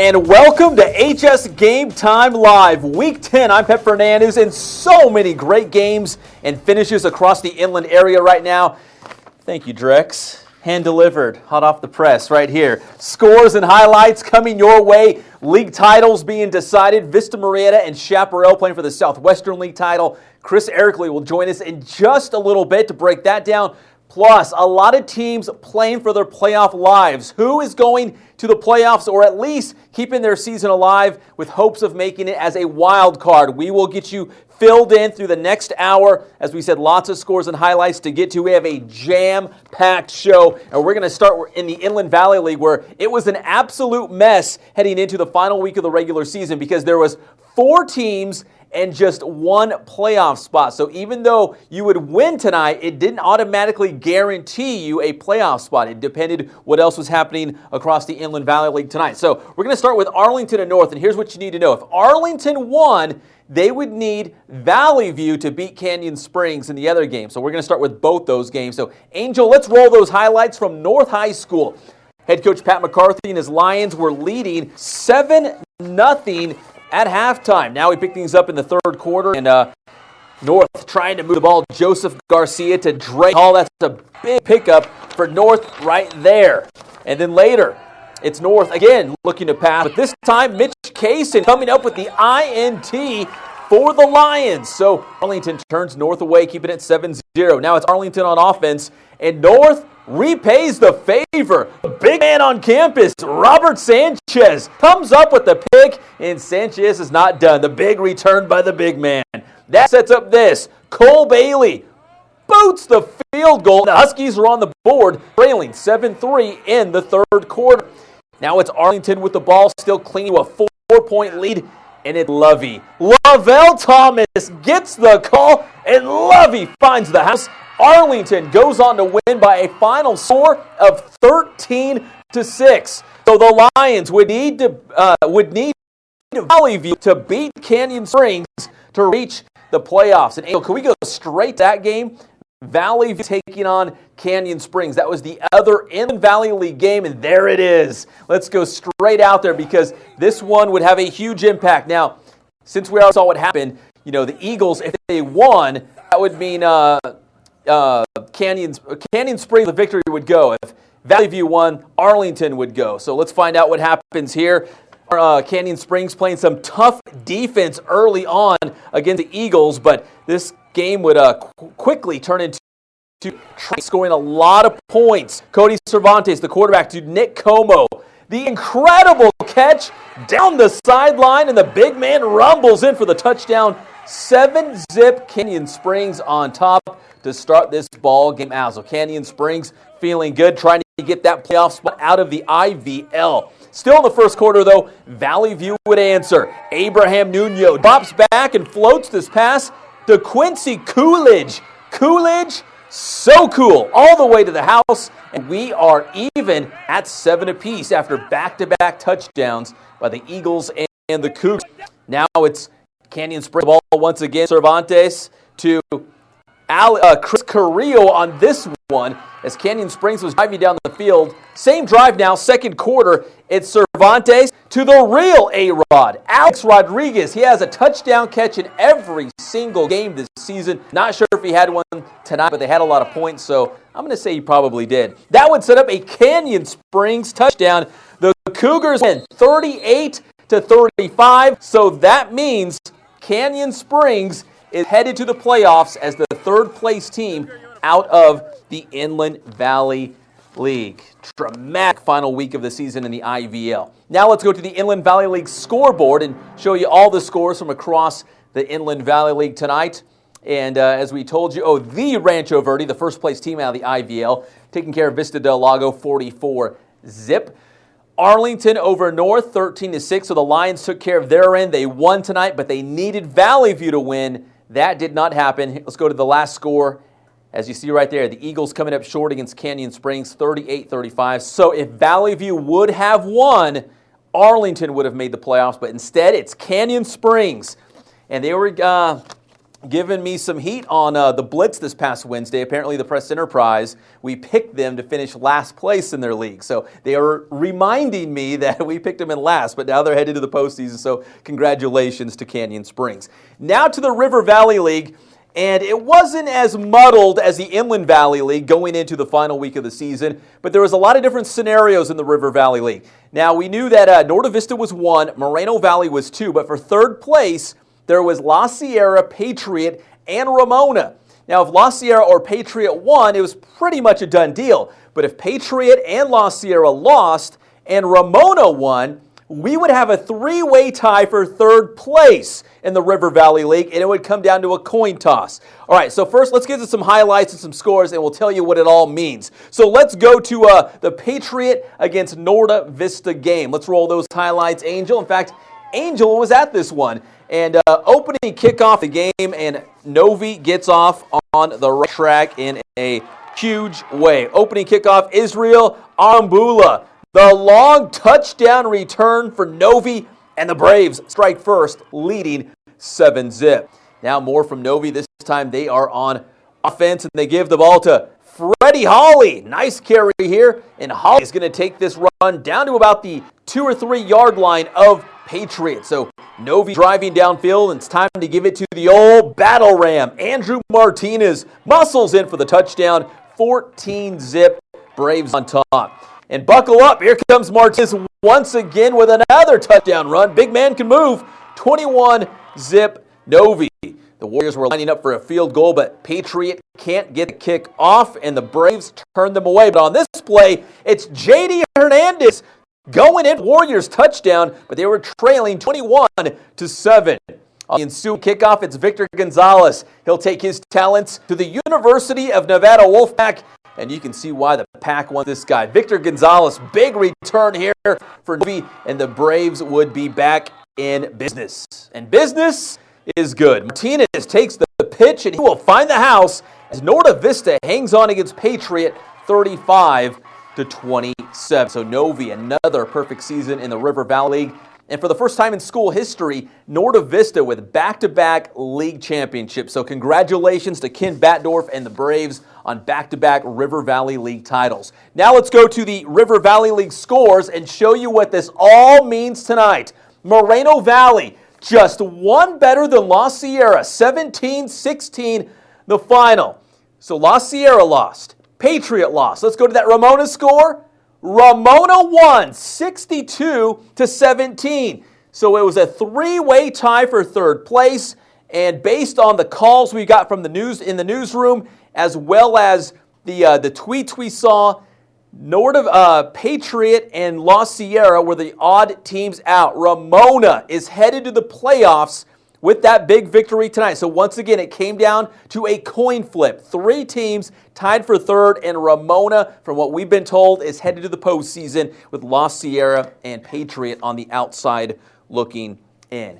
And welcome to HSGameTime Live. Week 10, I'm Pep Fernandez, and so many great games and finishes across the inland area right now. Thank you, Drex. Hand-delivered, hot off the press right here. Scores and highlights coming your way. League titles being decided. Vista Murrieta and Chaparral playing for the Southwestern League title. Chris Erickley will join us in just a little bit to break that down. Plus, a lot of teams playing for their playoff lives. Who is going to the playoffs or at least keeping their season alive with hopes of making it as a wild card? We will get you filled in through the next hour. As we said, lots of scores and highlights to get to. We have a jam-packed show, and we're going to start in the Inland Valley League, where it was an absolute mess heading into the final week of the regular season because there was 4 teams and just 1 playoff spot. So even though you would win tonight, it didn't automatically guarantee you a playoff spot. It depended what else was happening across the Inland Valley League tonight. So we're going to start with Arlington and North, and here's what you need to know. If Arlington won, they would need Valley View to beat Canyon Springs in the other game. So we're going to start with both those games. So Angel, let's roll those highlights from North High School. Head coach Pat McCarthy and his Lions were leading 7-0 at halftime. Now we pick things up in the third quarter, and North trying to move the ball. Joseph Garcia to Drake Hall. That's a big pickup for North right there. And then later, it's North again looking to pass, but this time Mitch Kaysen coming up with the INT for the Lions. So Arlington turns North away, keeping it 7-0. Now it's Arlington on offense, and North repays the favor. The big man on campus, Robert Sanchez, comes up with the pick, and Sanchez is not done. The big return by the big man. That sets up this. Cole Bailey boots the field goal. The Huskies are on the board, trailing 7-3 in the third quarter. Now it's Arlington with the ball, still clinging to a 4-point lead, and it's Lovey. Lavelle Thomas gets the call, and Lovey finds the house. Arlington goes on to win by a final score of 13-6. So the Lions would need Valley View to beat Canyon Springs to reach the playoffs. And can we go straight to that game? Valley View taking on Canyon Springs. That was the other Inland Valley League game, and there it is. Let's go straight out there because this one would have a huge impact. Now, since we already saw what happened, the Eagles, if they won, that would mean Canyon Springs, the victory would go. If Valley View won, Arlington would go. So let's find out what happens here. Canyon Springs playing some tough defense early on against the Eagles, but this game would quickly turn into scoring a lot of points. Cody Cervantes, the quarterback, to Nick Como. The incredible catch down the sideline, and the big man rumbles in for the touchdown. 7-zip Canyon Springs on top to start this ball game out. So Canyon Springs feeling good, trying to get that playoff spot out of the IVL. Still in the first quarter, though, Valley View would answer. Abraham Nuno drops back and floats this pass to Quincy Coolidge. Coolidge, so cool, all the way to the house, and we are even at 7 apiece after back-to-back touchdowns by the Eagles and the Cougars. Now it's Canyon Springs ball once again. Cervantes to Chris Carrillo on this one as Canyon Springs was driving down the field. Same drive now, second quarter. It's Cervantes to the real A-Rod, Alex Rodriguez. He has a touchdown catch in every single game this season. Not sure if he had one tonight, but they had a lot of points, so I'm going to say he probably did. That would set up a Canyon Springs touchdown. The Cougars win 38-35, so that means Canyon Springs is headed to the playoffs as the third-place team out of the Inland Valley League. Dramatic final week of the season in the IVL. Now let's go to the Inland Valley League scoreboard and show you all the scores from across the Inland Valley League tonight. And as we told you, the Rancho Verde, the first-place team out of the IVL, taking care of Vista Del Lago 44-zip. Arlington over North 13-6, so the Lions took care of their end. They won tonight, but they needed Valley View to win. That did not happen. Let's go to the last score. As you see right there, the Eagles coming up short against Canyon Springs, 38-35. So if Valley View would have won, Arlington would have made the playoffs, but instead it's Canyon Springs. And they were giving me some heat on the Blitz this past Wednesday. Apparently the Press Enterprise, we picked them to finish last place in their league. So they are reminding me that we picked them in last, but now they're headed to the postseason. So congratulations to Canyon Springs. Now to the River Valley League. And it wasn't as muddled as the Inland Valley League going into the final week of the season, but there was a lot of different scenarios in the River Valley League. Now, we knew that Norte Vista was 1, Moreno Valley was 2, but for third place, there was La Sierra, Patriot, and Ramona. Now, if La Sierra or Patriot won, it was pretty much a done deal. But if Patriot and La Sierra lost and Ramona won, we would have a three-way tie for third place in the River Valley League, and it would come down to a coin toss. All right, so first let's get to some highlights and some scores, and we'll tell you what it all means. So let's go to the Patriot against Norte Vista game. Let's roll those highlights, Angel. In fact, Angel was at this one. And opening kickoff the game, and Novi gets off on the right track in a huge way. Opening kickoff, Israel Arambula. The long touchdown return for Novi, and the Braves strike first, leading 7-zip. Now more from Novi. This time they are on offense, and they give the ball to Freddie Hawley. Nice carry here, and Hawley is going to take this run down to about the 2 or 3 yard line of Patriots. So Novi driving downfield, and it's time to give it to the old battle ram. Andrew Martinez muscles in for the touchdown. 14-zip, Braves on top. And buckle up, here comes Martinez once again with another touchdown run. Big man can move. 21-zip Novi. The Warriors were lining up for a field goal, but Patriot can't get the kick off, and the Braves turn them away. But on this play, it's J.D. Hernandez going in Warriors touchdown, but they were trailing 21-7. On the ensuing kickoff, it's Victor Gonzalez. He'll take his talents to the University of Nevada Wolfpack, and you can see why the Pack won this guy. Victor Gonzalez, big return here for Novi, and the Braves would be back in business. And business is good. Martinez takes the pitch, and he will find the house as Norte Vista hangs on against Patriot 35-27. So Novi, another perfect season in the River Valley League. And for the first time in school history, Norte Vista with back-to-back league championships. So congratulations to Ken Batdorf and the Braves on back-to-back River Valley League titles. Now let's go to the River Valley League scores and show you what this all means tonight. Moreno Valley, just one better than La Sierra, 17-16 the final. So La Sierra lost. Patriot lost. Let's go to that Ramona score. Ramona won 62-17. So it was a three-way tie for third place. And based on the calls we got from the news in the newsroom, as well as the tweets we saw, Patriot and La Sierra were the odd teams out. Ramona is headed to the playoffs with that big victory tonight. So once again, it came down to a coin flip. 3 teams tied for third, and Ramona, from what we've been told, is headed to the postseason with La Sierra and Patriot on the outside looking in.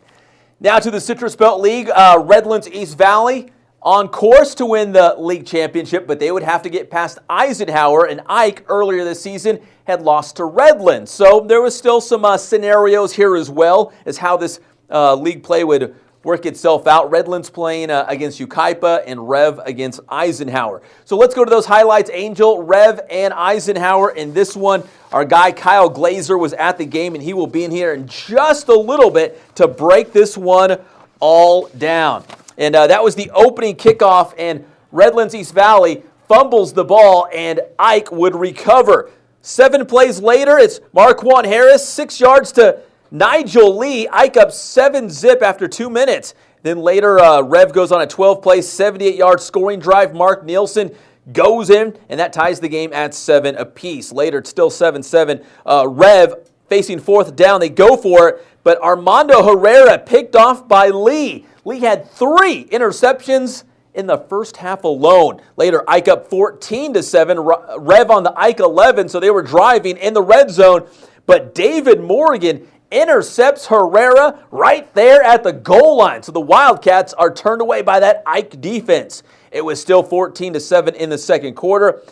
Now to the Citrus Belt League, Redlands East Valley on course to win the league championship, but they would have to get past Eisenhower, and Ike earlier this season had lost to Redlands. So there was still some scenarios here as well as how this league play would work itself out. Redlands playing against Yucaipa and Rev against Eisenhower. So let's go to those highlights. Angel, Rev, and Eisenhower in this one. Our guy Kyle Glazer was at the game, and he will be in here in just a little bit to break this one all down. And that was the opening kickoff, and Redlands East Valley fumbles the ball, and Ike would recover. 7 plays later, it's Marquand Harris, 6 yards to Nigel Lee. Ike up 7-zip after 2 minutes. Then later, Rev goes on a 12-play, 78-yard scoring drive. Mark Nielsen goes in, and that ties the game at 7 apiece. Later, it's still 7-7. Rev facing 4th down. They go for it, but Armando Herrera picked off by Lee. Lee had 3 interceptions in the first half alone. Later, Ike up 14-7. Rev on the Ike 11, so they were driving in the red zone. But David Morgan intercepts Herrera right there at the goal line. So the Wildcats are turned away by that Ike defense. It was still 14-7 in the second quarter.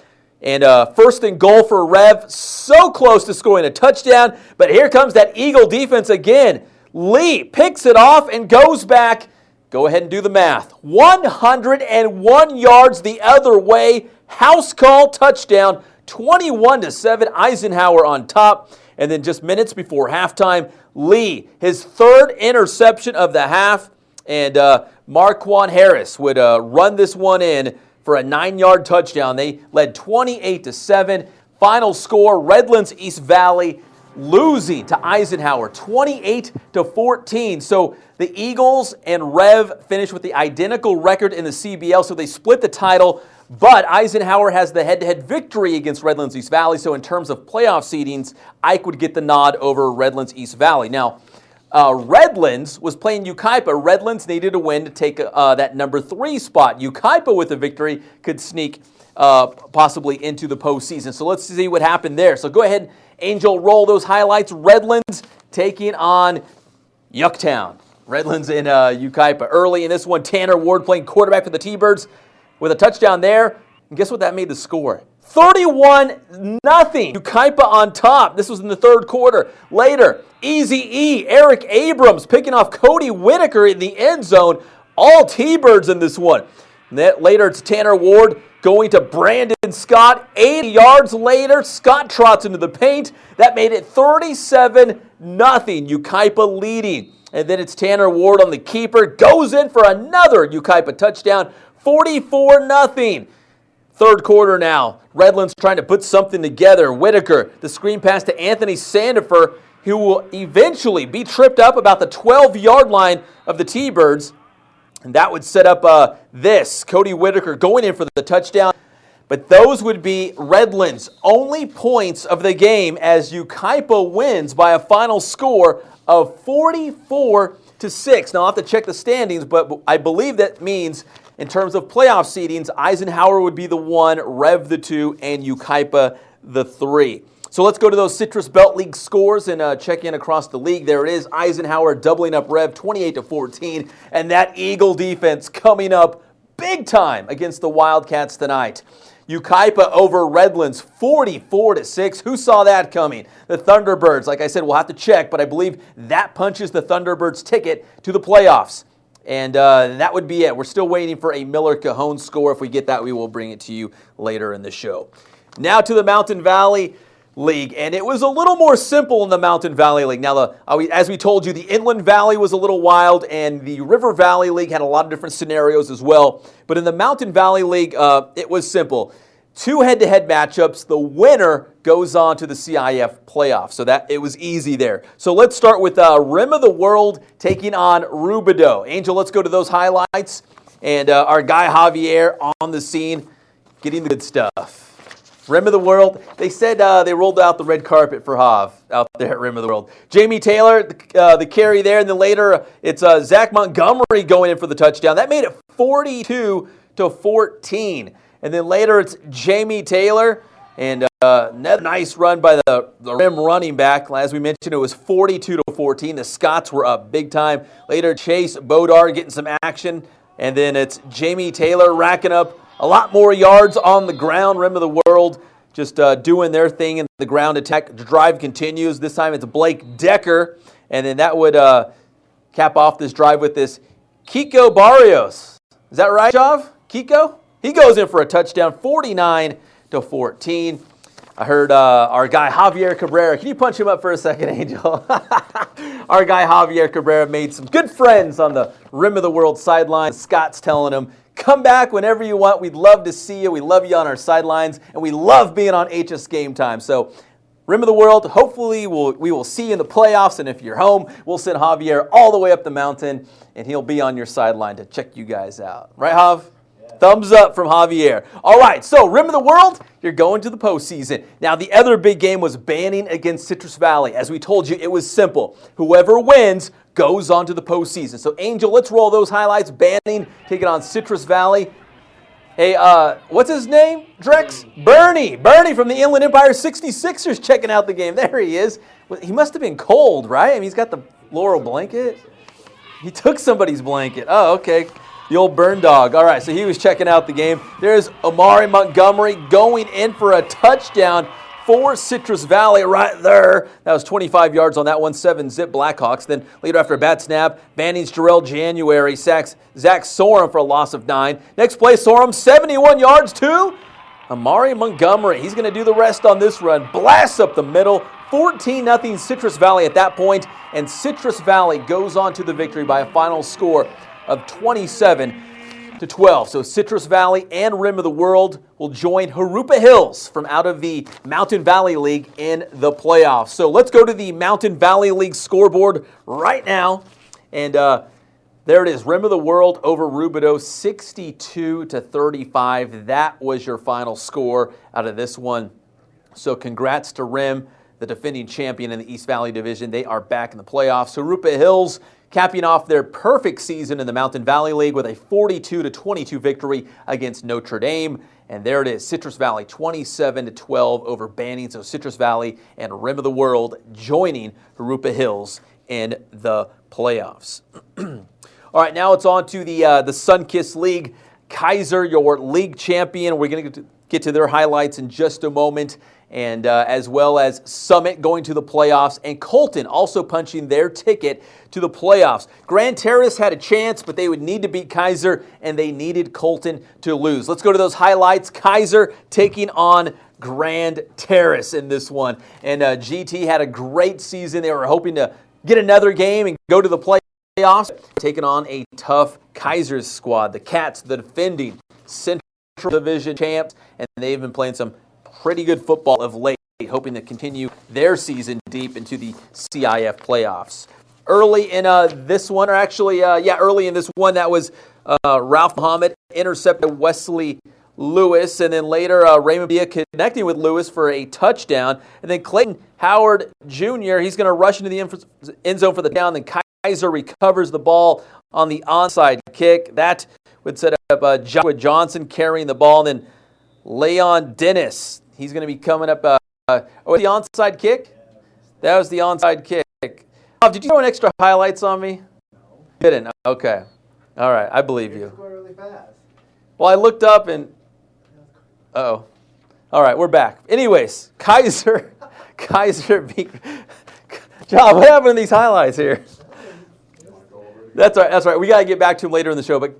And first and goal for Rev. So close to scoring a touchdown. But here comes that Eagle defense again. Lee picks it off and goes back Go ahead and do the math. 101 yards the other way. House call, touchdown, 21-7. Eisenhower on top. And then just minutes before halftime, Lee, his third interception of the half. And Marquand Harris would run this one in for a 9-yard touchdown. They led 28-7. Final score, Redlands East Valley losing to Eisenhower, 28-14. So the Eagles and Rev finished with the identical record in the CBL, so they split the title. But Eisenhower has the head-to-head victory against Redlands East Valley. So in terms of playoff seedings, Ike would get the nod over Redlands East Valley. Now, Redlands was playing Yucaipa. Redlands needed a win to take that number 3 spot. Yucaipa with a victory could sneak possibly into the postseason. So let's see what happened there. So go ahead, Angel, roll those highlights. Redlands taking on Yucktown. Redlands and Yucaipa. Early in this one, Tanner Ward playing quarterback for the T-Birds with a touchdown there. And guess what that made the score? 31-0. Yucaipa on top. This was in the third quarter. Later, Easy E, Eric Abrams picking off Cody Whitaker in the end zone. All T-Birds in this one. Later, it's Tanner Ward going to Brandon Scott. 80 yards later, Scott trots into the paint. That made it 37-0. Yucaipa leading. And then it's Tanner Ward on the keeper. Goes in for another Yucaipa touchdown. 44-0. Third quarter now. Redlands trying to put something together. Whitaker, the screen pass to Anthony Sandifer, who will eventually be tripped up about the 12-yard line of the T-Birds. And that would set up this. Cody Whitaker going in for the touchdown. But those would be Redlands' only points of the game as Yucaipa wins by a final score of 44-6. Now, I'll have to check the standings, but I believe that means in terms of playoff seedings, Eisenhower would be the 1, Rev the 2, and Yucaipa the 3. So let's go to those Citrus Belt League scores and check in across the league. There it is, Eisenhower doubling up Rev 28-14, and that Eagle defense coming up big time against the Wildcats tonight. Yucaipa over Redlands 44-6. Who saw that coming? The Thunderbirds, like I said, we'll have to check, but I believe that punches the Thunderbirds' ticket to the playoffs. And that would be it. We're still waiting for a Miller Cajon score. If we get that, we will bring it to you later in the show. Now to the Mountain Valley League, and it was a little more simple in the Mountain Valley League. Now, as we told you, the Inland Valley was a little wild, and the River Valley League had a lot of different scenarios as well. But in the Mountain Valley League, it was simple. 2 head-to-head matchups. The winner goes on to the CIF playoffs. So that it was easy there. So let's start with Rim of the World taking on Rubidoux. Angel, let's go to those highlights. And our guy Javier on the scene getting the good stuff. Rim of the World, they said they rolled out the red carpet for Hav out there at Rim of the World. Jamie Taylor, the carry there, and then later it's Zach Montgomery going in for the touchdown. That made it 42-14. And then later it's Jamie Taylor, and another nice run by the Rim running back. As we mentioned, it was 42-14. The Scots were up big time. Later, Chase Bodar getting some action. And then it's Jamie Taylor racking up a lot more yards on the ground. Rim of the World just doing their thing in the ground attack. The drive continues. This time it's Blake Decker. And then that would cap off this drive with this Kiko Barrios. Is that right, Jav? Kiko? He goes in for a touchdown, 49-14. I heard our guy Javier Cabrera. Can you punch him up for a second, Angel? Our guy Javier Cabrera made some good friends on the Rim of the World sideline. Scott's telling him, come back whenever you want. We'd love to see you. We love you on our sidelines, and we love being on HS Game Time. So, Rim of the World, hopefully we will see you in the playoffs, and if you're home, we'll send Javier all the way up the mountain, and he'll be on your sideline to check you guys out. Right, Jav? Thumbs up from Javier. All right, so Rim of the World, you're going to the postseason. Now, the other big game was Banning against Citrus Valley. As we told you, it was simple. Whoever wins goes on to the postseason. So, Angel, let's roll those highlights. Banning taking on Citrus Valley. Hey, what's his name, Drex? Bernie. Bernie from the Inland Empire 66ers checking out the game. There he is. He must have been cold, right? I mean, he's got the Laurel blanket. He took somebody's blanket. Oh, okay. The old burn dog. All right, so he was checking out the game. There's Omari Montgomery going in for a touchdown, for Citrus Valley right there. That was 25 yards on that one, 7-zip Blackhawks. Then later after a bad snap, Banning's Jarrell January sacks Zach Sorum for a loss of 9. Next play, Sorum, 71 yards to Amari Montgomery. He's going to do the rest on this run. Blasts up the middle. 14-0 Citrus Valley at that point, and Citrus Valley goes on to the victory by a final score of 27-12. So Citrus Valley and Rim of the World will join Jurupa Hills from out of the Mountain Valley League in the playoffs. So let's go to the Mountain Valley League scoreboard right now, and there it is. Rim of the World over Rubidoux, 62-35. That was your final score out of this one. So congrats to Rim, the defending champion in the East Valley Division. They are back in the playoffs. Jurupa Hills capping off their perfect season in the Mountain Valley League with a 42-22 victory against Notre Dame. And there it is, Citrus Valley 27-12 over Banning. So Citrus Valley and Rim of the World joining Jurupa Hills in the playoffs. All right, now it's on to the Sunkiss League. Kaiser, your league champion. We're going to get to their highlights in just a moment. And as well as Summit going to the playoffs, and Colton also punching their ticket to the playoffs. Grand Terrace had a chance, but they would need to beat Kaiser, and they needed Colton to lose. Let's go to those highlights. Kaiser taking on Grand Terrace in this one. And GT had a great season. They were hoping to get another game and go to the playoffs, taking on a tough Kaiser's squad. The Cats, the defending Central Division champs, and they've been playing some pretty good football of late, hoping to continue their season deep into the CIF playoffs. Early in this one, or actually, early in this one, that was Ralph Muhammad intercepted Wesley Lewis, and then later Raymond Bia connecting with Lewis for a touchdown, and then Clayton Howard Jr., he's going to rush into the end zone for the down, then Kaiser recovers the ball on the onside kick. That would set up Joshua Johnson carrying the ball, and then Leon Dennis, he's going to be coming up. The onside kick? That was the onside kick. Oh, did you throw an extra highlights on me? No. Didn't? Okay. All right, I believe you. Really fast. Well, I looked up and... Uh-oh. All right, we're back. Anyways, Kaiser beat... John, what happened to these highlights here? That's right. We got to get back to him later in the show, but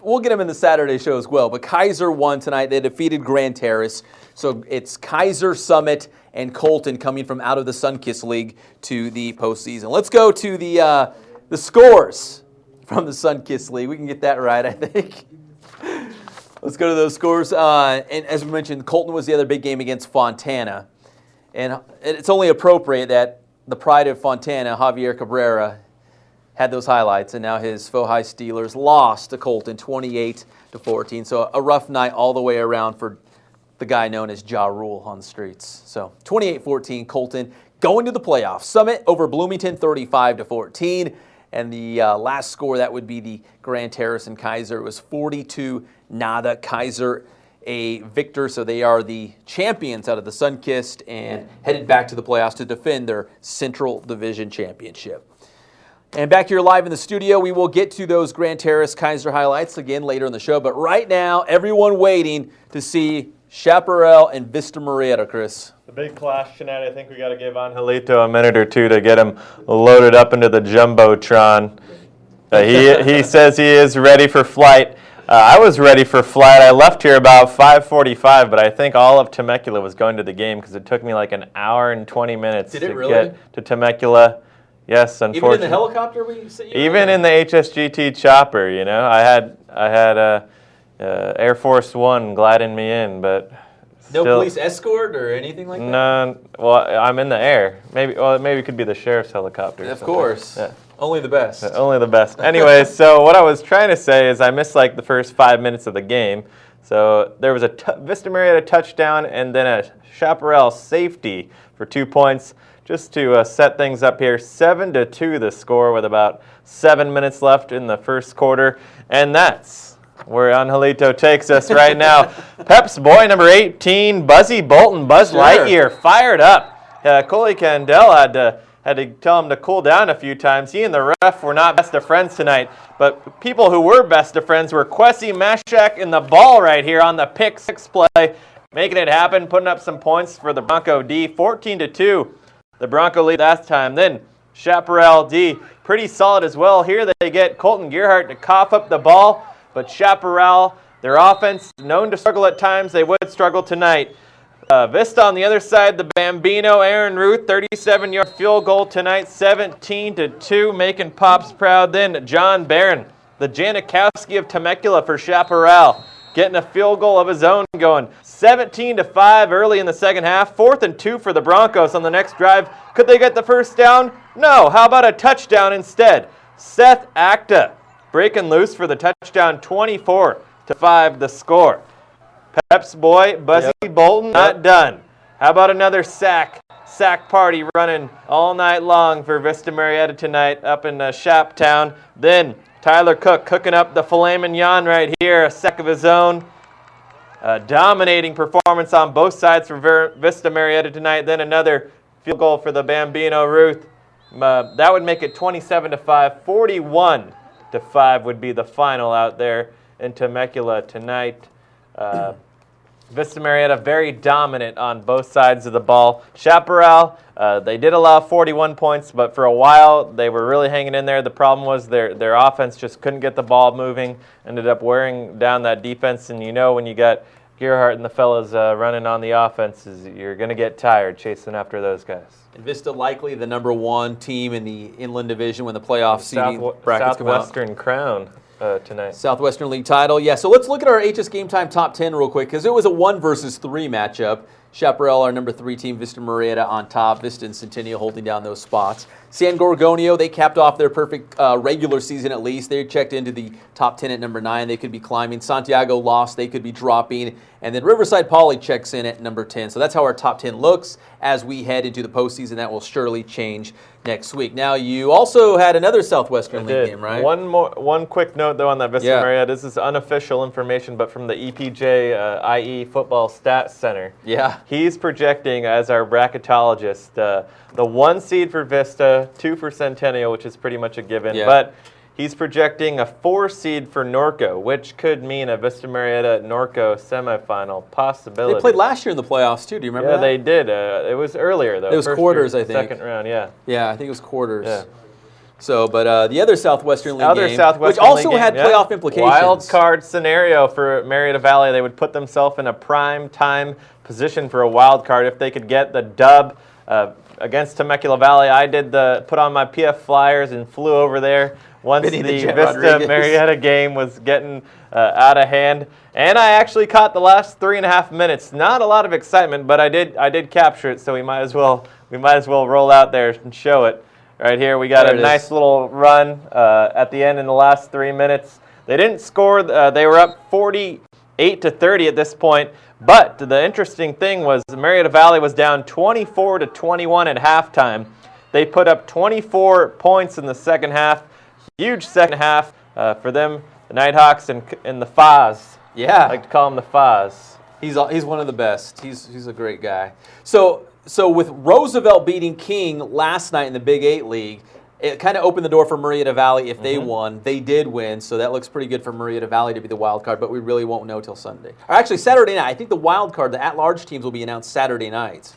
we'll get him in the Saturday show as well. But Kaiser won tonight. They defeated Grand Terrace. So it's Kaiser, Summit, and Colton coming from out of the Sunkiss League to the postseason. Let's go to the scores from the Sunkiss League. We can get that right, I think. Let's go to those scores. And as we mentioned, Colton was the other big game against Fontana. And it's only appropriate that the pride of Fontana, Javier Cabrera, had those highlights, and now his Fohai Steelers lost to Colton 28-14. So a rough night all the way around for the guy known as Ja Rule on the streets. So 28-14, Colton going to the playoffs. Summit over Bloomington 35-14. And the last score, that would be the Grand Terrace and Kaiser. It was 42-0. Kaiser a victor, so they are the champions out of the Sunkist and headed back to the playoffs to defend their Central Division championship. And back here live in the studio, we will get to those Grand Terrace Kaiser highlights again later in the show. But right now, everyone waiting to see Chaparral and Vista Murrieta, Chris. The big clash tonight. I think we got to give Angelito a minute or two to get him loaded up into the Jumbotron. He says he is ready for flight. I was ready for flight. I left here about 5:45, but I think all of Temecula was going to the game because it took me like an hour and 20 minutes to really? Get to Temecula. Yes, unfortunately. Even in the helicopter even in the HSGT chopper, you know. I had Air Force One gliding me in, but no police escort or anything like that? No. Well, I'm in the air. Maybe it could be the sheriff's helicopter. Of course. Yeah. Only the best. Only the best. Anyway, so what I was trying to say is I missed like the first 5 minutes of the game. So there was a Vista Murrieta touchdown and then a Chaparral safety for 2 points. Just to set things up here, 7-2 the score with about 7 minutes left in the first quarter. And that's where Angelito takes us right now. Pep's boy, number 18, Buzzy Bolton, Buzz Lightyear, fired up. Coley Candell had to tell him to cool down a few times. He and the ref were not best of friends tonight. But people who were best of friends were Kwesi Mashak and the ball right here on the pick six play. making it happen, putting up some points for the Bronco D, 14-2. The Bronco lead last time. Then Chaparral D, pretty solid as well. Here they get Colton Gearhart to cough up the ball, but Chaparral, their offense, known to struggle at times, they would struggle tonight. Vista on the other side, the Bambino, Aaron Ruth, 37-yard field goal tonight, 17-2, making Pops proud. Then John Barron, the Janikowski of Temecula for Chaparral, getting a field goal of his own going. 17-5 early in the second half. 4th and 2 for the Broncos on the next drive. Could they get the first down? No. How about a touchdown instead? Seth Acta breaking loose for the touchdown, 24-5 the score. Peps boy, Buzzy Bolton, not done. How about another sack party running all night long for Vista Murrieta tonight up in Shoptown. Then Tyler Cook cooking up the filet mignon right here, a sack of his own. Dominating performance on both sides for Vista Murrieta tonight. Then another field goal for the Bambino Ruth. That would make it 27-5. 41-5 would be the final out there in Temecula tonight. Vista Murrieta very dominant on both sides of the ball. Chaparral, they did allow 41 points, but for a while they were really hanging in there. The problem was their offense just couldn't get the ball moving, ended up wearing down that defense, and you know when you got Gearhart and the fellas running on the offenses, you're going to get tired chasing after those guys. And Vista likely the number 1 team in the Inland Division when the playoff seeding brackets come out. Southwestern crown. Tonight. Southwestern League title. Yeah, so let's look at our HSGameTime top 10 real quick because it was a 1 versus 3 matchup. Chaparral, our number 3 team, Vista Murrieta on top, Vista and Centennial holding down those spots. San Gorgonio, they capped off their perfect regular season at least. They checked into the top 10 at number 9. They could be climbing. Santiago lost. They could be dropping. And then Riverside Poly checks in at number 10. So that's how our top 10 looks as we head into the postseason. That will surely change next week. Now, you also had another Southwestern League game, right? One quick note, though, on that Vista Murrieta. This is unofficial information, but from the EPJ IE Football Stats Center. Yeah. He's projecting, as our bracketologist, the 1 seed for Vista, 2 for Centennial, which is pretty much a given. Yeah. But he's projecting a 4 seed for Norco, which could mean a Vista Murrieta Norco semifinal possibility. They played last year in the playoffs, too. Do you remember that? Yeah, they did. It was earlier, though. It was quarters, I think. Second round, yeah. Yeah, I think it was quarters. Yeah. So, but the other Southwestern League game, which also had playoff implications. Wild card scenario for Murrieta Valley. They would put themselves in a prime time position for a wild card if they could get the dub against Temecula Valley. I did put on my PF Flyers and flew over there once the Vista Murrieta game was getting out of hand. And I actually caught the last 3.5 minutes. Not a lot of excitement, but I did capture it, so we might as well roll out there and show it. Right here, we got a nice little run at the end in the last 3 minutes. They didn't score. They were up 48-30 at this point. But the interesting thing was Murrieta Valley was down 24-21 at halftime. They put up 24 points in the second half. Huge second half for them, the Nighthawks and the Faz. Yeah. I like to call him the Faz. He's one of the best. He's a great guy. So with Roosevelt beating King last night in the Big 8 League, it kind of opened the door for Murrieta Valley if they won. They did win, so that looks pretty good for Murrieta Valley to be the wild card, but we really won't know till Sunday. Or actually, Saturday night. I think the wild card, the at-large teams will be announced Saturday night.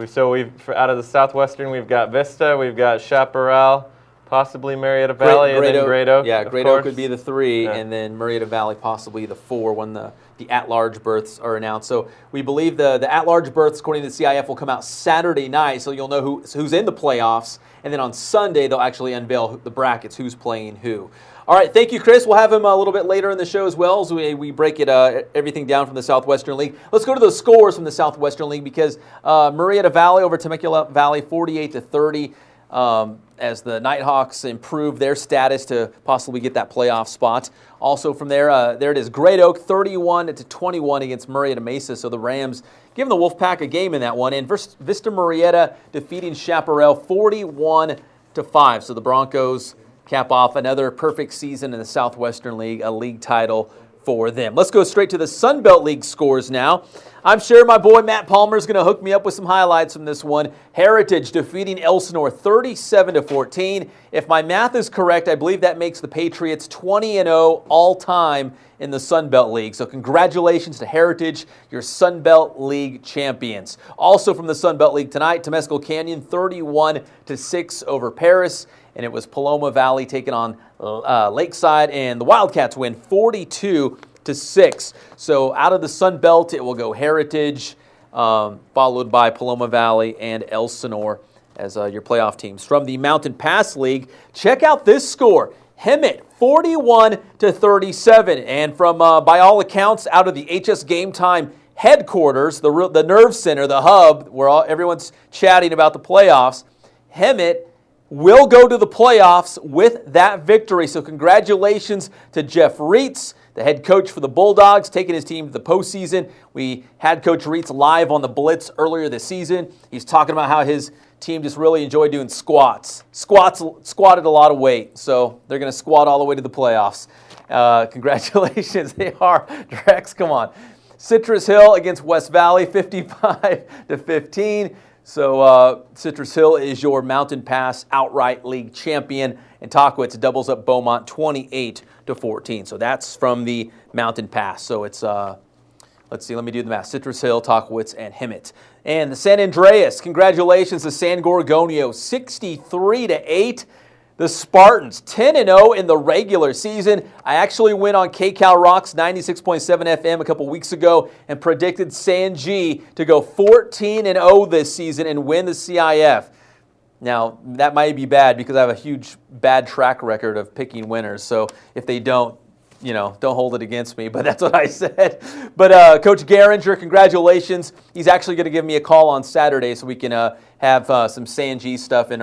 So out of the Southwestern, we've got Vista, we've got Chaparral, possibly Murrieta Valley, and then Great Oak. Yeah, Great Oak could be the 3, and then Murrieta Valley possibly the 4 when the at-large berths are announced. So we believe the at-large berths, according to the CIF, will come out Saturday night, so you'll know who's in the playoffs. And then on Sunday, they'll actually unveil the brackets, who's playing who. All right, thank you, Chris. We'll have him a little bit later in the show as well as we break everything down from the Southwestern League. Let's go to the scores from the Southwestern League because Murrieta Valley over Temecula Valley, 48-30. As the Nighthawks improve their status to possibly get that playoff spot. Also from there, there it is, Great Oak 31-21 against Murrieta Mesa. So the Rams giving the Wolfpack a game in that one. And Vista Murrieta defeating Chaparral 41-5. So the Broncos cap off another perfect season in the Southwestern League, a league title for them. Let's go straight to the Sunbelt League scores now. I'm sure my boy Matt Palmer is going to hook me up with some highlights from this one. Heritage defeating Elsinore 37-14. If my math is correct, I believe that makes the Patriots 20-0 all-time in the Sunbelt League. So congratulations to Heritage, your Sunbelt League champions. Also from the Sunbelt League tonight, Temescal Canyon 31-6 over Paris. And it was Paloma Valley taking on Lakeside, and the Wildcats win 42-6. So out of the Sun Belt, it will go Heritage, followed by Paloma Valley and Elsinore as your playoff teams. From the Mountain Pass League, check out this score. Hemet 41-37, and from by all accounts, out of the HSGameTime headquarters, the Nerve Center, the hub where everyone's chatting about the playoffs, Hemet will go to the playoffs with that victory. So congratulations to Jeff Reitz, the head coach for the Bulldogs, taking his team to the postseason. We had Coach Reitz live on the Blitz earlier this season. He's talking about how his team just really enjoyed doing squats. Squatted a lot of weight, so they're going to squat all the way to the playoffs. Congratulations. They are. Drex, come on. Citrus Hill against West Valley, 55-15. So Citrus Hill is your Mountain Pass outright league champion, and Tockwitz doubles up Beaumont 28-14. So that's from the Mountain Pass. So it's, let's see, let me do the math. Citrus Hill, Tockwitz, and Hemet. And the San Andreas, congratulations to San Gorgonio, 63-8. The Spartans, 10-0 in the regular season. I actually went on KCal Rocks 96.7 FM a couple weeks ago and predicted San G to go 14-0 this season and win the CIF. Now, that might be bad because I have a huge bad track record of picking winners. So if they don't, don't hold it against me, but that's what I said. But Coach Garinger, congratulations. He's actually going to give me a call on Saturday so we can have some San G stuff in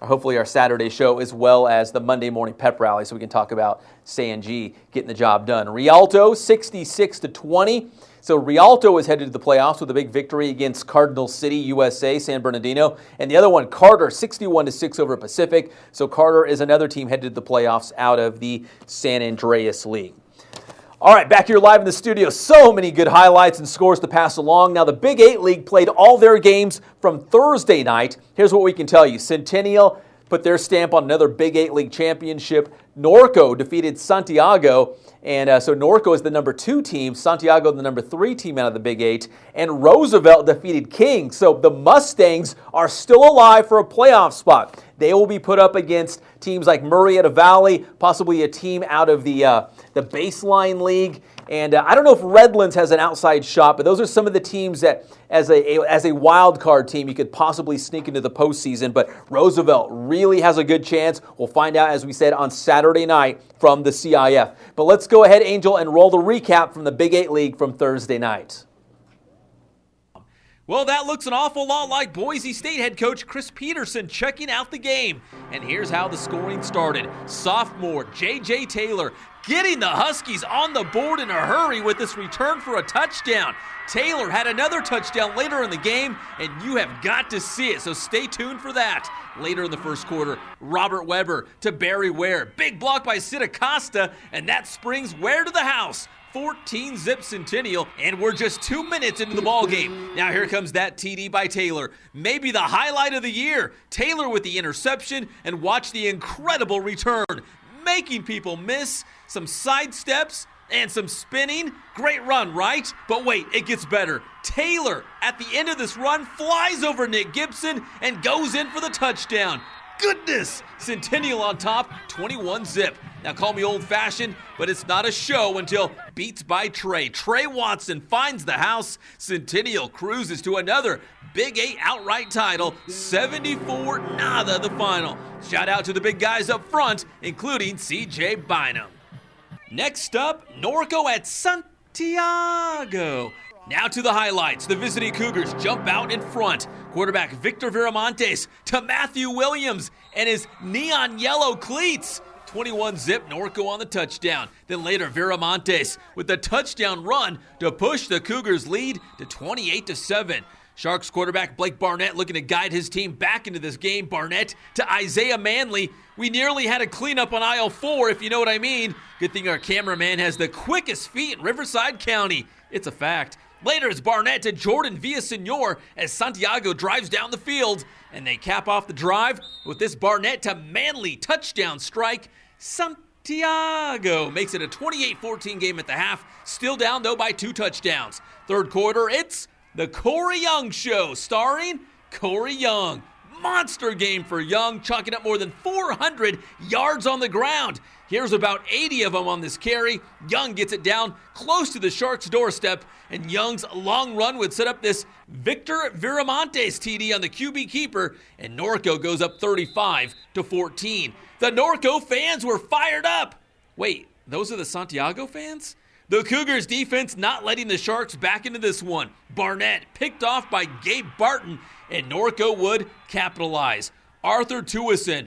hopefully our Saturday show, as well as the Monday morning pep rally, so we can talk about San G getting the job done. Rialto, 66-20. So Rialto is headed to the playoffs with a big victory against Cardinal City, USA, San Bernardino. And the other one, Carter, 61-6 over Pacific. So Carter is another team headed to the playoffs out of the San Andreas League. All right, back here live in the studio. So many good highlights and scores to pass along. Now, the Big 8 League played all their games from Thursday night. Here's what we can tell you. Centennial put their stamp on another Big 8 League championship. Norco defeated Santiago, and so Norco is the number 2 team. Santiago the number 3 team out of the Big 8. And Roosevelt defeated King. So the Mustangs are still alive for a playoff spot. They will be put up against teams like Murrieta Valley, possibly a team out of the Baseline League. And I don't know if Redlands has an outside shot, but those are some of the teams that, as a wild card team, you could possibly sneak into the postseason. But Roosevelt really has a good chance. We'll find out, as we said, on Saturday night from the CIF. But let's go ahead, Angel, and roll the recap from the Big 8 League from Thursday night. Well, that looks an awful lot like Boise State head coach Chris Peterson checking out the game. And here's how the scoring started. Sophomore J.J. Taylor getting the Huskies on the board in a hurry with this return for a touchdown. Taylor had another touchdown later in the game, and you have got to see it, so stay tuned for that. Later in the first quarter, Robert Weber to Barry Ware. Big block by Sid Acosta, and that springs Ware to the house. 14-zip Centennial, and we're just 2 minutes into the ballgame. Now here comes that TD by Taylor. Maybe the highlight of the year. Taylor with the interception, and watch the incredible return. Making people miss, some side steps, and some spinning. Great run, right? But wait, it gets better. Taylor, at the end of this run, flies over Nick Gibson and goes in for the touchdown. Goodness! Centennial on top, 21-zip. Now call me old-fashioned, but it's not a show until beats by Trey. Trey Watson finds the house. Centennial cruises to another Big 8 outright title, 74-0 the final. Shout out to the big guys up front, including C.J. Bynum. Next up, Norco at Santiago. Now to the highlights. The visiting Cougars jump out in front. Quarterback Victor Viramontes to Matthew Williams and his neon yellow cleats. 21-zip Norco on the touchdown. Then later Viramontes with the touchdown run to push the Cougars lead to 28-7. Sharks quarterback Blake Barnett looking to guide his team back into this game. Barnett to Isaiah Manley. We nearly had a cleanup on aisle 4, if you know what I mean. Good thing our cameraman has the quickest feet in Riverside County. It's a fact. Later, it's Barnett to Jordan Villasenor as Santiago drives down the field. And they cap off the drive with this Barnett to Manley touchdown strike. Santiago makes it a 28-14 game at the half. Still down, though, by 2 touchdowns. Third quarter, it's the Corey Young Show, starring Corey Young. Monster game for Young, chalking up more than 400 yards on the ground. Here's about 80 of them on this carry. Young gets it down close to the Sharks' doorstep, and Young's long run would set up this Victor Viramontes TD on the QB keeper, and Norco goes up 35-14. The Norco fans were fired up. Wait, those are the Santiago fans? The Cougars defense not letting the Sharks back into this one. Barnett picked off by Gabe Barton, and Norco would capitalize. Arthur Tuison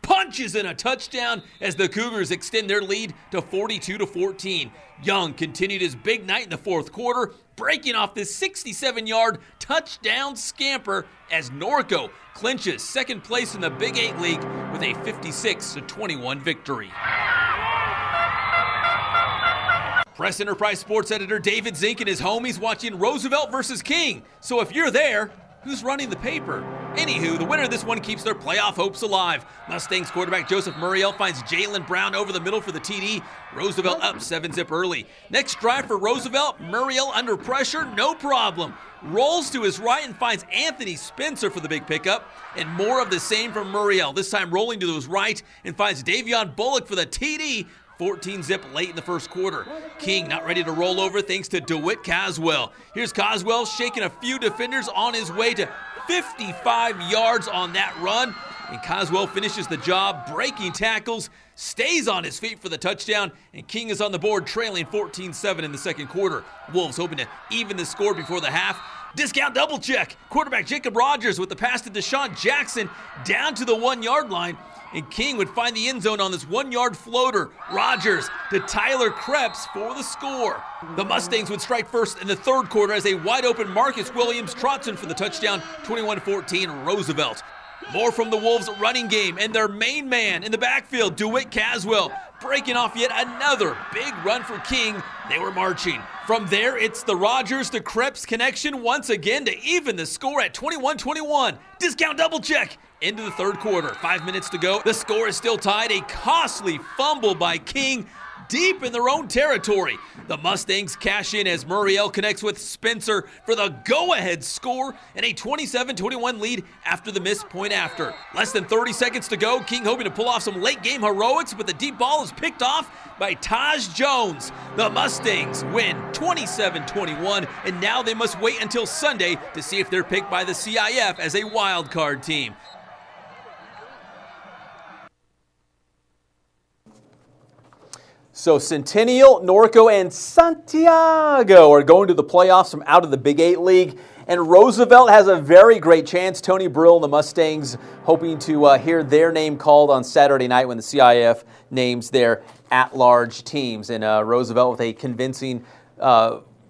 punches in a touchdown as the Cougars extend their lead to 42-14. Young continued his big night in the fourth quarter, breaking off this 67-yard touchdown scamper as Norco clinches second place in the Big 8 League with a 56-21 victory. Press Enterprise Sports editor David Zink and his homies watching Roosevelt versus King. So if you're there, who's running the paper? Anywho, the winner of this one keeps their playoff hopes alive. Mustangs quarterback Joseph Murrieta finds Jalen Brown over the middle for the TD. Roosevelt up 7-zip early. Next drive for Roosevelt, Murrieta under pressure, no problem. Rolls to his right and finds Anthony Spencer for the big pickup. And more of the same from Murrieta, this time rolling to his right and finds Davion Bullock for the TD. 14-zip late in the first quarter. King not ready to roll over thanks to DeWitt Caswell. Here's Caswell shaking a few defenders on his way to 55 yards on that run. And Caswell finishes the job, breaking tackles, stays on his feet for the touchdown, and King is on the board trailing 14-7 in the second quarter. Wolves hoping to even the score before the half. Discount double check. Quarterback Jacob Rogers with the pass to Deshaun Jackson down to the 1-yard line. And King would find the end zone on this 1-yard floater. Rogers to Tyler Krebs for the score. The Mustangs would strike first in the third quarter as a wide-open Marcus Williams trots in for the touchdown, 21-14 Roosevelt. More from the Wolves' running game and their main man in the backfield, DeWitt Caswell, breaking off yet another big run for King. They were marching. From there, it's the Rogers to Krebs connection once again to even the score at 21-21. Discount double check. Into the third quarter, 5 minutes to go. The score is still tied. A costly fumble by King deep in their own territory. The Mustangs cash in as Murrieta connects with Spencer for the go-ahead score and a 27-21 lead after the missed point after. Less than 30 seconds to go. King hoping to pull off some late-game heroics, but the deep ball is picked off by Taj Jones. The Mustangs win 27-21, and now they must wait until Sunday to see if they're picked by the CIF as a wild card team. So Centennial, Norco, and Santiago are going to the playoffs from out of the Big 8 League. And Roosevelt has a very great chance. Tony Brill and the Mustangs hoping to hear their name called on Saturday night when the CIF names their at-large teams. And Roosevelt with a convincing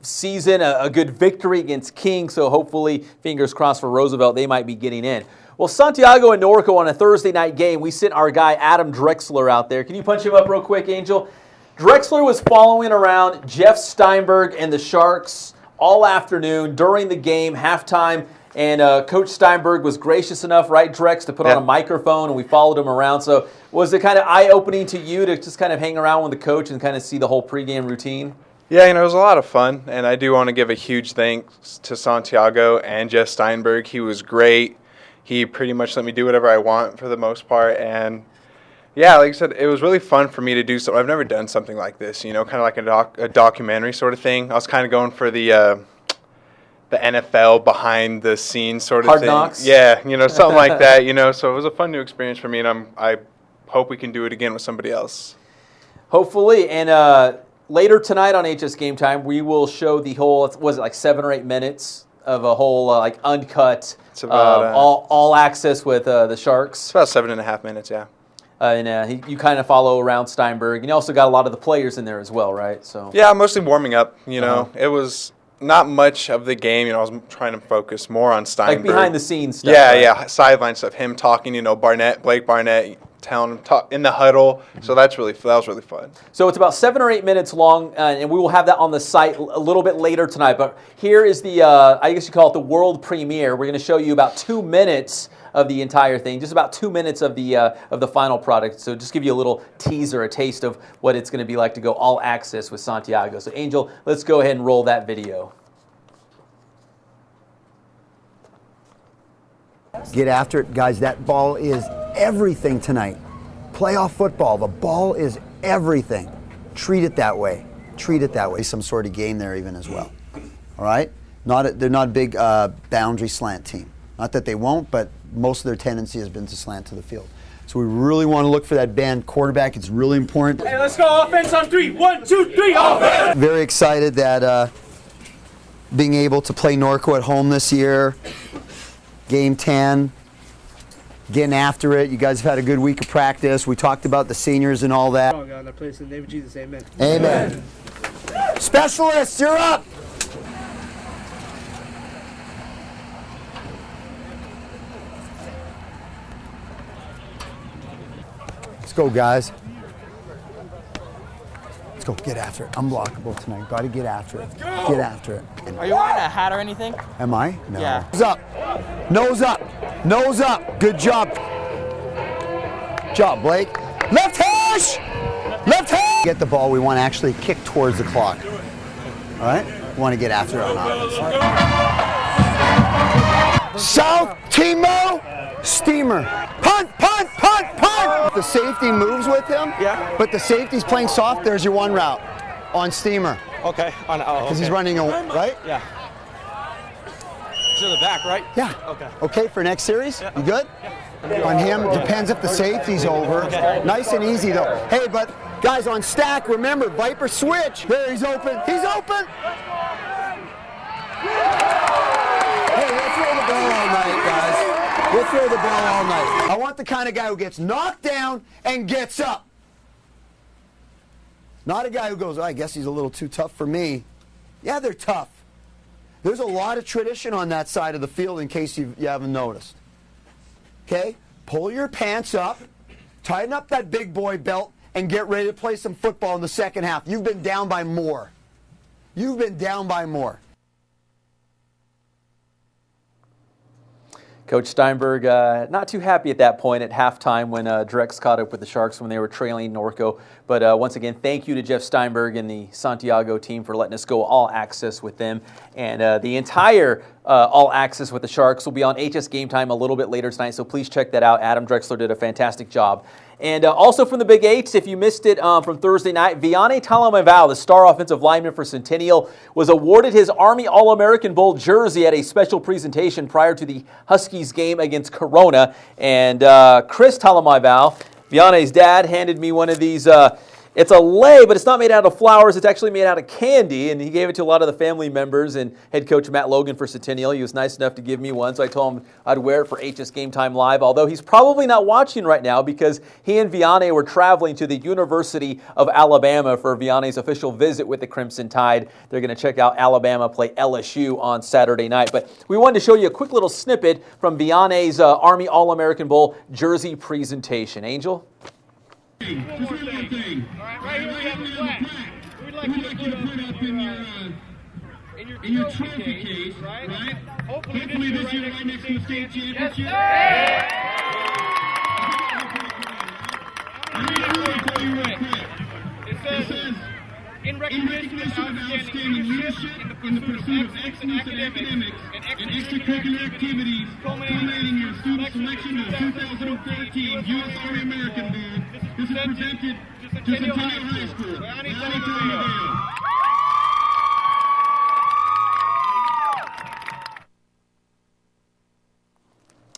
season, a good victory against King. So hopefully, fingers crossed for Roosevelt, they might be getting in. Well, Santiago and Norco on a Thursday night game, we sent our guy Adam Drexler out there. Can you punch him up real quick, Angel? Drexler was following around Jeff Steinberg and the Sharks all afternoon during the game, halftime, and Coach Steinberg was gracious enough, right, Drex, to put on a microphone, and we followed him around. So was it kind of eye-opening to you to just kind of hang around with the coach and kind of see the whole pregame routine? Yeah, it was a lot of fun, and I do want to give a huge thanks to Santiago and Jeff Steinberg. He was great. He pretty much let me do whatever I want for the most part, and yeah, like I said, it was really fun for me to do so. I've never done something like this, kind of like a documentary sort of thing. I was kind of going for the NFL behind the scenes sort of Hard thing. Knocks? Yeah, something like that, So it was a fun new experience for me, and I hope we can do it again with somebody else. Hopefully, and later tonight on HSGameTime, we will show the whole, was it like 7 or 8 minutes of a whole like uncut, it's about, all access with the Sharks. It's about 7.5 minutes, yeah. And you kind of follow around Steinberg. And you also got a lot of the players in there as well, right? So yeah, mostly warming up, It was not much of the game. I was trying to focus more on Steinberg. Like behind the scenes stuff. Yeah, right? yeah, sideline stuff. Him talking, Blake Barnett, telling him in the huddle. So that was really fun. So it's about 7 or 8 minutes long, and we will have that on the site a little bit later tonight. But here is the, I guess you call it the world premiere. We're going to show you about 2 minutes of the entire thing, just about 2 minutes of the final product. So just give you a little teaser, a taste of what it's going to be like to go all access with Santiago. So Angel, let's go ahead and roll that video. Get after it, guys. That ball is everything tonight. Playoff football, the ball is everything. Treat it that way. Treat it that way. Some sort of game there even as well. All right? They're not a big boundary slant team. Not that they won't, but most of their tendency has been to slant to the field. So we really want to look for that band quarterback. It's really important. Hey, let's go offense on 3. 1, 2, 3, offense! Very excited that being able to play Norco at home this year, game 10, getting after it. You guys have had a good week of practice. We talked about the seniors and all that. Oh, God, in the place in the name of Jesus, amen. Amen. Specialists, you're up. Let's go, guys. Let's go. Get after it. Unblockable tonight. Got to get after it. Get after it. Are you wearing a hat or anything? Am I? No. Yeah. Nose up. Nose up. Nose up. Good job. Good job, Blake. Left hash! Left hash! Get the ball. We want to actually kick towards the clock. All right? We want to get after it on offense. South, Timo, Steamer. Punt, punt, punt, punt! The safety moves with him. Yeah. But the safety's playing soft. There's your one route on Steamer. Okay. Because he's running away, right? Yeah. To the back, right? Yeah. Okay. Okay, for next series? Yeah. You good? Yeah. On him, depends if the safety's over. Okay. Nice and easy, though. Hey, but guys, on stack, remember, Viper switch. There, he's open. He's open! Hey, we'll throw the ball all night, guys. We'll throw the ball all night. I want the kind of guy who gets knocked down and gets up. Not a guy who goes, oh, I guess he's a little too tough for me. Yeah, they're tough. There's a lot of tradition on that side of the field in case you haven't noticed. Okay? Pull your pants up, tighten up that big boy belt, and get ready to play some football in the second half. You've been down by more. You've been down by more. Coach Steinberg, not too happy at that point at halftime when Drex caught up with the Sharks when they were trailing Norco. But once again, thank you to Jeff Steinberg and the Santiago team for letting us go all access with them. And the entire all access with the Sharks will be on HSGameTime a little bit later tonight, so please check that out. Adam Drexler did a fantastic job. And also from the Big Eights, if you missed it from Thursday night, Vianney Talamaval, the star offensive lineman for Centennial, was awarded his Army All-American Bowl jersey at a special presentation prior to the Huskies game against Corona. And Chris Talamaval, Vianney's dad, handed me one of these. It's a lei, but it's not made out of flowers. It's actually made out of candy, and he gave it to a lot of the family members and head coach Matt Logan for Centennial. He was nice enough to give me one, so I told him I'd wear it for HSGameTime Live, although he's probably not watching right now because he and Vianney were traveling to the University of Alabama for Vianney's official visit with the Crimson Tide. They're going to check out Alabama play LSU on Saturday night. But we wanted to show you a quick little snippet from Vianney's Army All-American Bowl jersey presentation. Angel? Just one more thing. All right, right here we have a plaque. We'd like you to put up in your trophy case, right? Hopefully this year right next to the state championship. Yes, It says, in recognition of outstanding leadership in the pursuit of excellence in academics and extracurricular activities culminating your student selection of 2013 U.S. Army American Bowl. This is presented to Centennial High School. Vianney Talamaval.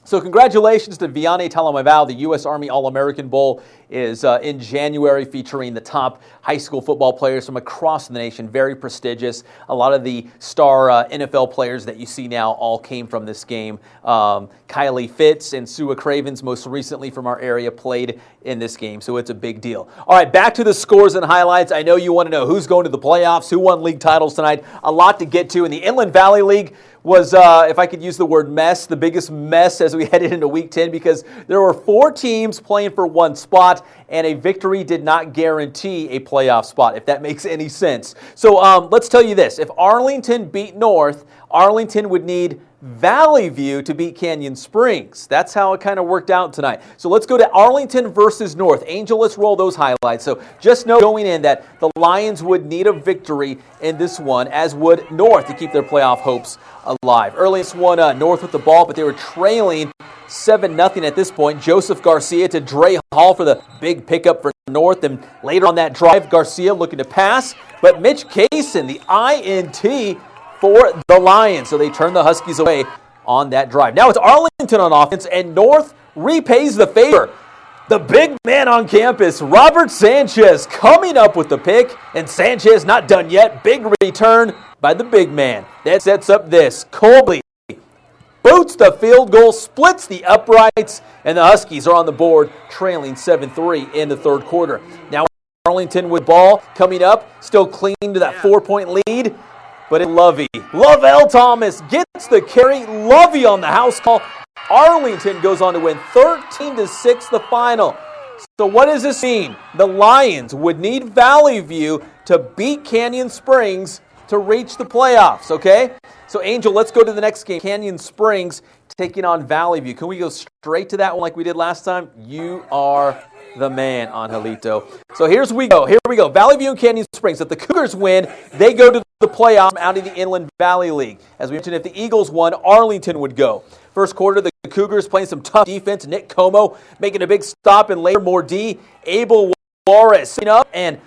So congratulations to Vianney Talamaval. The U.S. Army All-American Bowl is in January, featuring the top high school football players from across the nation. Very prestigious. A lot of the star NFL players that you see now all came from this game. Kylie Fitz and Sua Cravens, most recently from our area, played in this game, so it's a big deal. All right, back to the scores and highlights. I know you want to know who's going to the playoffs, who won league titles tonight. A lot to get to. In the Inland Valley League was, if I could use the word mess, the biggest mess as we headed into Week 10, because there were 4 teams playing for one spot, and a victory did not guarantee a playoff spot, if that makes any sense. So let's tell you this. If Arlington beat North, Arlington would need Valley View to beat Canyon Springs. That's how it kind of worked out tonight. So let's go to Arlington versus North. Angel, let's roll those highlights. So just know going in that the Lions would need a victory in this one, as would North, to keep their playoff hopes alive. Earliest one, North with the ball, but they were trailing 7-0 at this point. Joseph Garcia to Dre Hall for the big pickup for North, and later on that drive, Garcia looking to pass, but Mitch Kaysen, the INT for the Lions. So they turn the Huskies away on that drive. Now it's Arlington on offense, and North repays the favor. The big man on campus, Robert Sanchez, coming up with the pick, and Sanchez not done yet. Big return by the big man. That sets up this. Colby boots the field goal, splits the uprights, and the Huskies are on the board, trailing 7-3 in the third quarter. Now Arlington with ball coming up, still clinging to that 4-point lead. But it's Lovell Thomas gets the carry. Lovey on the house call. Arlington goes on to win 13-6 the final. So what does this mean? The Lions would need Valley View to beat Canyon Springs to reach the playoffs, okay? So Angel, let's go to the next game. Canyon Springs taking on Valley View. Can we go straight to that one like we did last time? You are the man, Angelito. So here we go. Valley View and Canyon Springs. If the Cougars win, they go to the playoff out of the Inland Valley League. As we mentioned, if the Eagles won, Arlington would go. First quarter, the Cougars playing some tough defense. Nick Como making a big stop, and later more D. Abel Juarez up and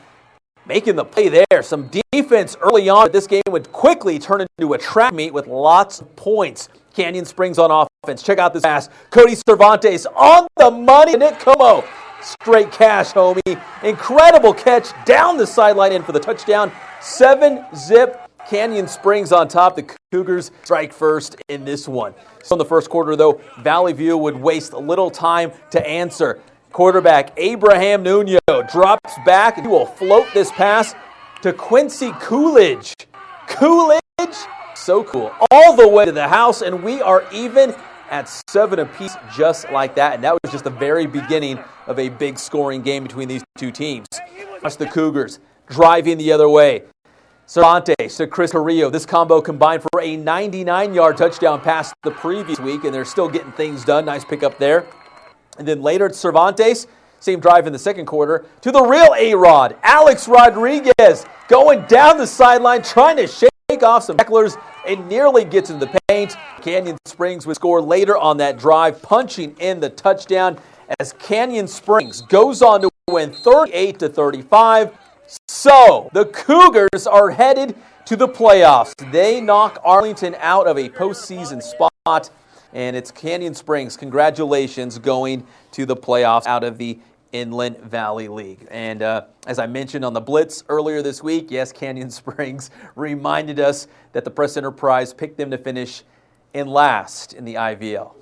making the play there. Some defense early on, but this game would quickly turn into a trap meet with lots of points. Canyon Springs on offense. Check out this pass. Cody Cervantes on the money. Nick Como. Straight cash, homie. Incredible catch down the sideline in for the touchdown. 7-zip. Canyon Springs on top. The Cougars strike first in this one. So in the first quarter, though, Valley View would waste little time to answer. Quarterback Abraham Nuno drops back, and he will float this pass to Quincy Coolidge. Coolidge, so cool. All the way to the house, and we are even at 7 apiece just like that. And that was just the very beginning of a big scoring game between these two teams. Watch the Cougars driving the other way. Cervantes to Chris Carrillo. This combo combined for a 99-yard touchdown pass the previous week, and they're still getting things done. Nice pickup there. And then later it's Cervantes, same drive in the second quarter, to the real A-Rod, Alex Rodriguez, going down the sideline, trying to shake off some tacklers and nearly gets into the paint. Canyon Springs would score later on that drive, punching in the touchdown as Canyon Springs goes on to win 38-35. So the Cougars are headed to the playoffs. They knock Arlington out of a postseason spot, and it's Canyon Springs. Congratulations, going to the playoffs out of the Inland Valley League. And as I mentioned on the Blitz earlier this week, yes, Canyon Springs reminded us that the Press Enterprise picked them to finish in last in the IVL.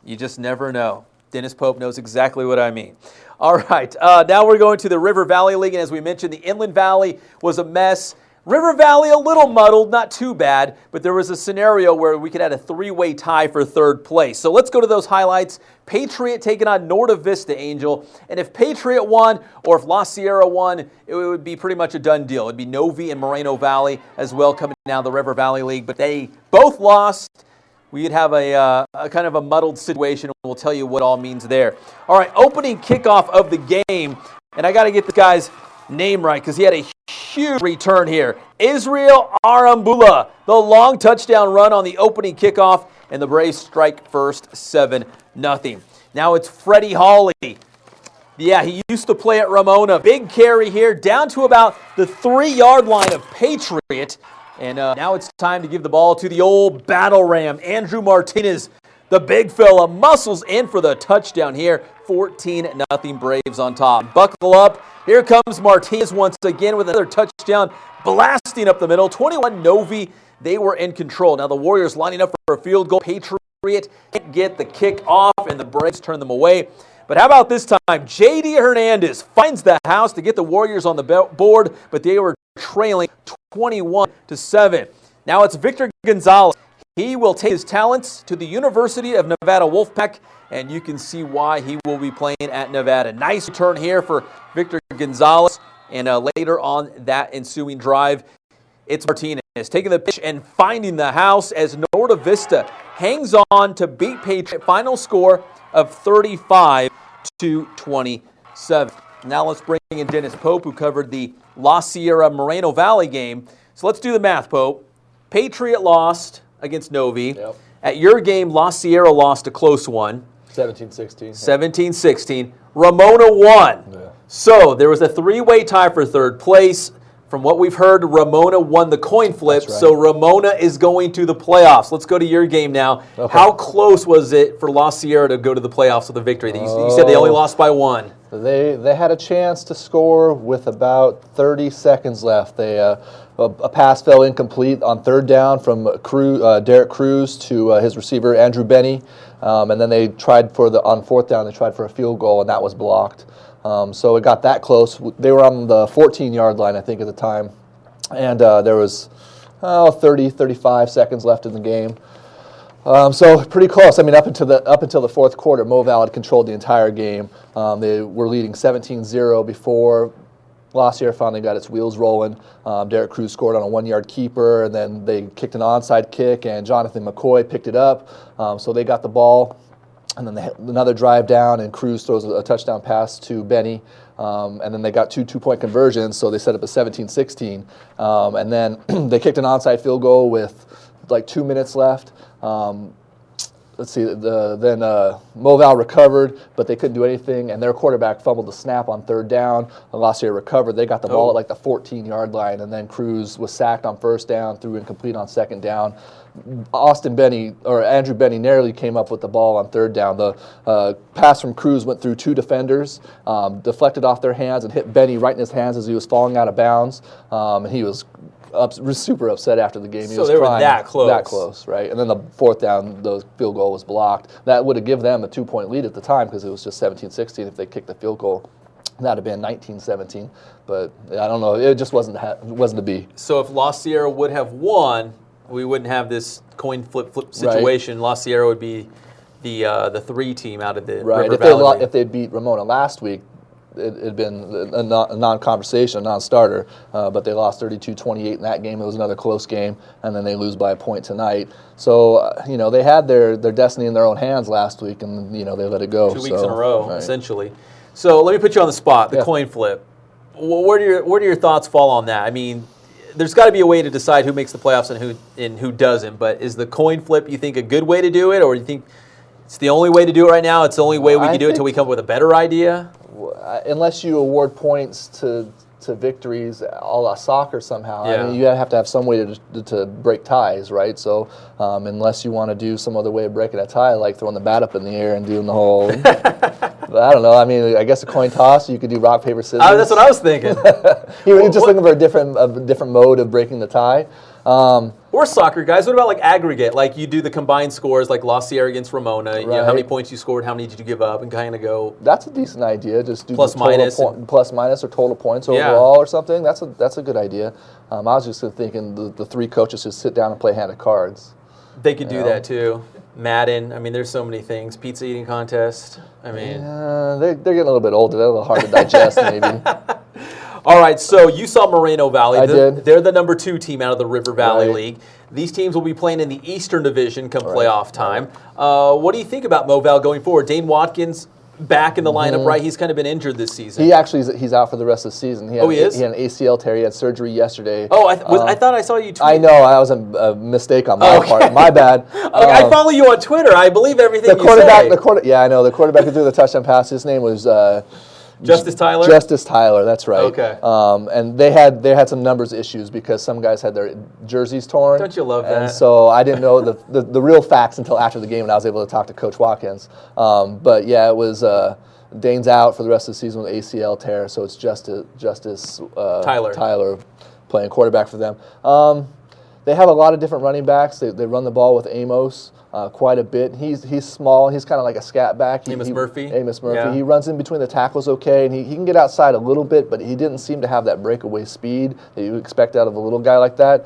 You just never know. Dennis Pope knows exactly what I mean. All right, now we're going to the River Valley League, and as we mentioned, the Inland Valley was a mess. River Valley a little muddled, not too bad, but there was a scenario where we could have a 3-way tie for third place. So let's go to those highlights. Patriot taking on Norte Vista, Angel. And if Patriot won or if La Sierra won, it would be pretty much a done deal. It would be Novi and Moreno Valley as well coming down the River Valley League, but they both lost. We'd have a kind of a muddled situation, and we'll tell you what all means there. All right, opening kickoff of the game, and I got to get the guy's name right because he had a huge return here. Israel Arambula, the long touchdown run on the opening kickoff, and the Braves strike first 7-0. Now it's Freddie Hawley. Yeah, he used to play at Ramona. Big carry here, down to about the 3-yard line of Patriot. And now it's time to give the ball to the old battle ram, Andrew Martinez. The big fella muscles in for the touchdown here. 14-0 Braves on top. Buckle up. Here comes Martinez once again with another touchdown, blasting up the middle. 21 Novi. They were in control. Now the Warriors lining up for a field goal. Patriot can't get the kick off, and the Braves turn them away. But how about this time? J.D. Hernandez finds the house to get the Warriors on the board, but they were trailing 21-7. Now it's Victor Gonzalez. He will take his talents to the University of Nevada Wolfpack, and you can see why he will be playing at Nevada. Nice return here for Victor Gonzalez, and later on that ensuing drive, it's Martinez taking the pitch and finding the house as Norte Vista hangs on to beat Patriot. Final score of 35-27. Now let's bring in Dennis Pope, who covered the La Sierra Moreno Valley game. So let's do the math, Pope. Patriot lost against Novi. Yep. At your game, La Sierra lost a close one. 17-16. 17-16. Ramona won. Yeah. So there was a three-way tie for third place. From what we've heard, Ramona won the coin flip, That's right. so Ramona is going to the playoffs. Let's go to your game now. Okay. How close was it for La Sierra to go to the playoffs with a victory? You said they only lost by one. They had a chance to score with about 30 seconds left. A pass fell incomplete on third down from Derek Cruz to his receiver Andrew Benny, and then they tried on fourth down. They tried for a field goal, and that was blocked. So it got that close. They were on the 14-yard line, I think, at the time, and there was 30, 35 seconds left in the game. So pretty close. I mean, up until the fourth quarter, Moval had controlled the entire game. They were leading 17-0 before La Sierra finally got its wheels rolling. Derek Cruz scored on a 1-yard keeper, and then they kicked an onside kick, and Jonathan McCoy picked it up. So they got the ball, and then they had another drive down, and Cruz throws a touchdown pass to Benny. And then they got two-point conversions, so they set up a 17-16. And then they kicked an onside field goal with like 2 minutes left. Let's see, then Moval recovered, but they couldn't do anything, and their quarterback fumbled the snap on third down. La Sierra recovered. They got the ball at like the 14-yard line, and then Cruz was sacked on first down, threw incomplete on second down. Andrew Benny narrowly came up with the ball on third down. The pass from Cruz went through two defenders, deflected off their hands, and hit Benny right in his hands as he was falling out of bounds. And he was super upset after the game. He was they were crying. that close. That close, right? And then the fourth down, the field goal was blocked. That would have given them a 2-point lead at the time because it was just 17-16 if they kicked the field goal. That would have been 19-17. But I don't know. It just wasn't to be. So if La Sierra would have won, we wouldn't have this coin flip situation. Right. La Sierra would be the 3 team out of the right. River Valley. If they beat Ramona last week, it had been a non-conversation, a non-starter, but they lost 32-28 in that game. It was another close game, and then they lose by a point tonight. So, they had their destiny in their own hands last week, and, they let it go. 2 weeks in a row, right. Essentially. So let me put you on the spot, the Yeah. coin flip. Where do your thoughts fall on that? I mean, there's got to be a way to decide who makes the playoffs and who doesn't, but is the coin flip, you think, a good way to do it, or you think it's the only way to do it right now? It's the only way we can do it until we come up with a better idea? Unless you award points to victories a la soccer somehow. Yeah. I mean, you have to have some way to break ties, right? So unless you want to do some other way of breaking a tie, like throwing the bat up in the air and doing the whole, I don't know. I mean, I guess a coin toss, you could do rock, paper, scissors. That's what I was thinking. You're just looking for a different mode of breaking the tie. Or soccer, guys. What about like aggregate? Like you do the combined scores, like La Sierra against Ramona. Right. You know, how many points you scored, how many did you give up, and kind of go. That's a decent idea. Just do Plus minus plus minus or total points overall or something. That's a good idea. I was just thinking the 3 coaches just sit down and play a hand of cards. They could do that too. Madden. I mean, there's so many things. Pizza eating contest. I mean, they're getting a little bit older. They're a little hard to digest, maybe. All right, so you saw Moreno Valley. I did. They're the number 2 team out of the River Valley Right. League. These teams will be playing in the Eastern Division come playoff time. What do you think about Moval going forward? Dane Watkins back in the lineup, right? He's kind of been injured this season. He actually he's out for the rest of the season. He is? He had an ACL tear. He had surgery yesterday. Oh, I thought I saw you tweet. I know. That was a mistake on my part. My bad. I follow you on Twitter. I believe everything you say. Yeah, I know. The quarterback who threw the touchdown pass, his name was Justice Tyler? Justice Tyler, that's right. Okay. And they had some numbers issues because some guys had their jerseys torn. Don't you love that? And so I didn't know the real facts until after the game when I was able to talk to Coach Watkins. But yeah, it was Dane's out for the rest of the season with ACL tear, so it's Justice Tyler playing quarterback for them. They have a lot of different running backs. They run the ball with Amos quite a bit. He's small. He's kind of like a scat back. Amos Murphy. Yeah. He runs in between the tackles okay, and he can get outside a little bit, but he didn't seem to have that breakaway speed that you expect out of a little guy like that.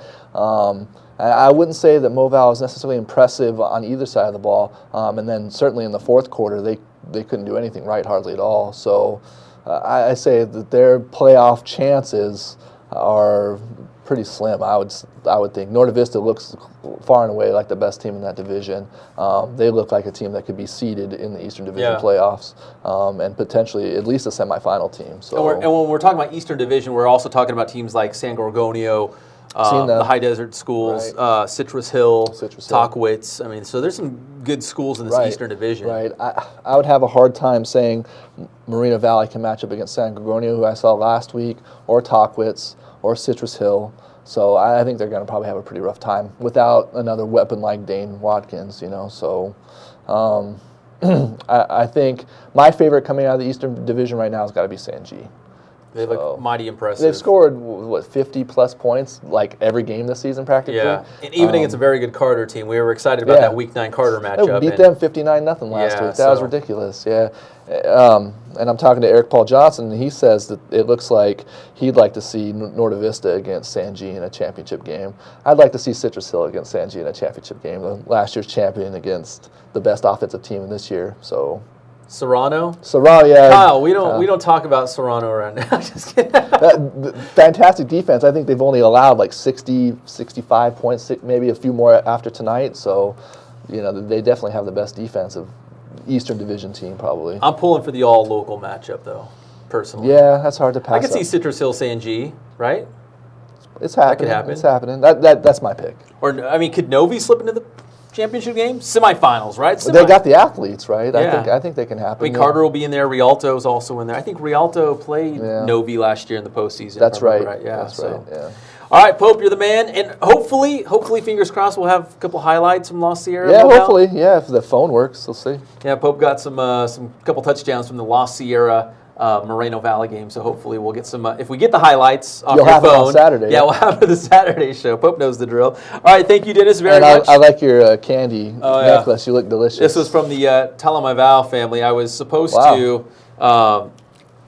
I wouldn't say that Moval is necessarily impressive on either side of the ball. And then certainly in the fourth quarter, they couldn't do anything right hardly at all. So I say that their playoff chances are pretty slim. I would think Norte Vista looks far and away like the best team in that division. They look like a team that could be seeded in the Eastern Division playoffs and potentially at least a semifinal team. So and when we're talking about Eastern Division, we're also talking about teams like San Gorgonio, the High Desert Schools, right. Citrus Hill, Tockwitz. I mean, so there's some good schools in this Eastern Division. Right. I would have a hard time saying Moreno Valley can match up against San Gorgonio, who I saw last week, or Tockwitz, or Citrus Hill. So I think they're going to probably have a pretty rough time without another weapon like Dane Watkins, So I think my favorite coming out of the Eastern Division right now has got to be San G. They look mighty impressive. They've scored, 50-plus points like every game this season practically. Yeah, and even against a very good Carter team. We were excited about that Week 9 Carter matchup. They beat them 59-0 last week. That was ridiculous, and I'm talking to Eric Paul Johnson, and he says that it looks like he'd like to see Norte Vista against San G in a championship game. I'd like to see Citrus Hill against San G in a championship game. Last year's champion against the best offensive team in this year, so... Serrano, yeah. Kyle, we don't talk about Serrano right now. Just kidding. Fantastic defense. I think they've only allowed like 60, 65 points, maybe a few more after tonight. So, they definitely have the best defensive Eastern Division team probably. I'm pulling for the all-local matchup though, personally. Yeah, that's hard to pass. I could see Citrus Hill San G, right? It's happening. That could happen. It's happening. That's my pick. Or could Novi slip into the championship game? Semifinals, right? They got the athletes, right? Yeah. I think they can happen. Carter will be in there. Rialto's also in there. I think Rialto played Novi last year in the postseason. That's right. Yeah. That's right. Yeah. All right, Pope, you're the man, and hopefully, fingers crossed, we'll have a couple highlights from La Sierra. Yeah, hopefully. Yeah, if the phone works, we'll see. Yeah, Pope got some couple touchdowns from the La Sierra Moreno Valley game, so hopefully we'll get some. If we get the highlights off your phone, it on Saturday. Yeah, we'll have it for the Saturday show. Pope knows the drill. All right, thank you, Dennis, very much. I like your candy necklace. You look delicious. This was from the Talamaival family. I was supposed to,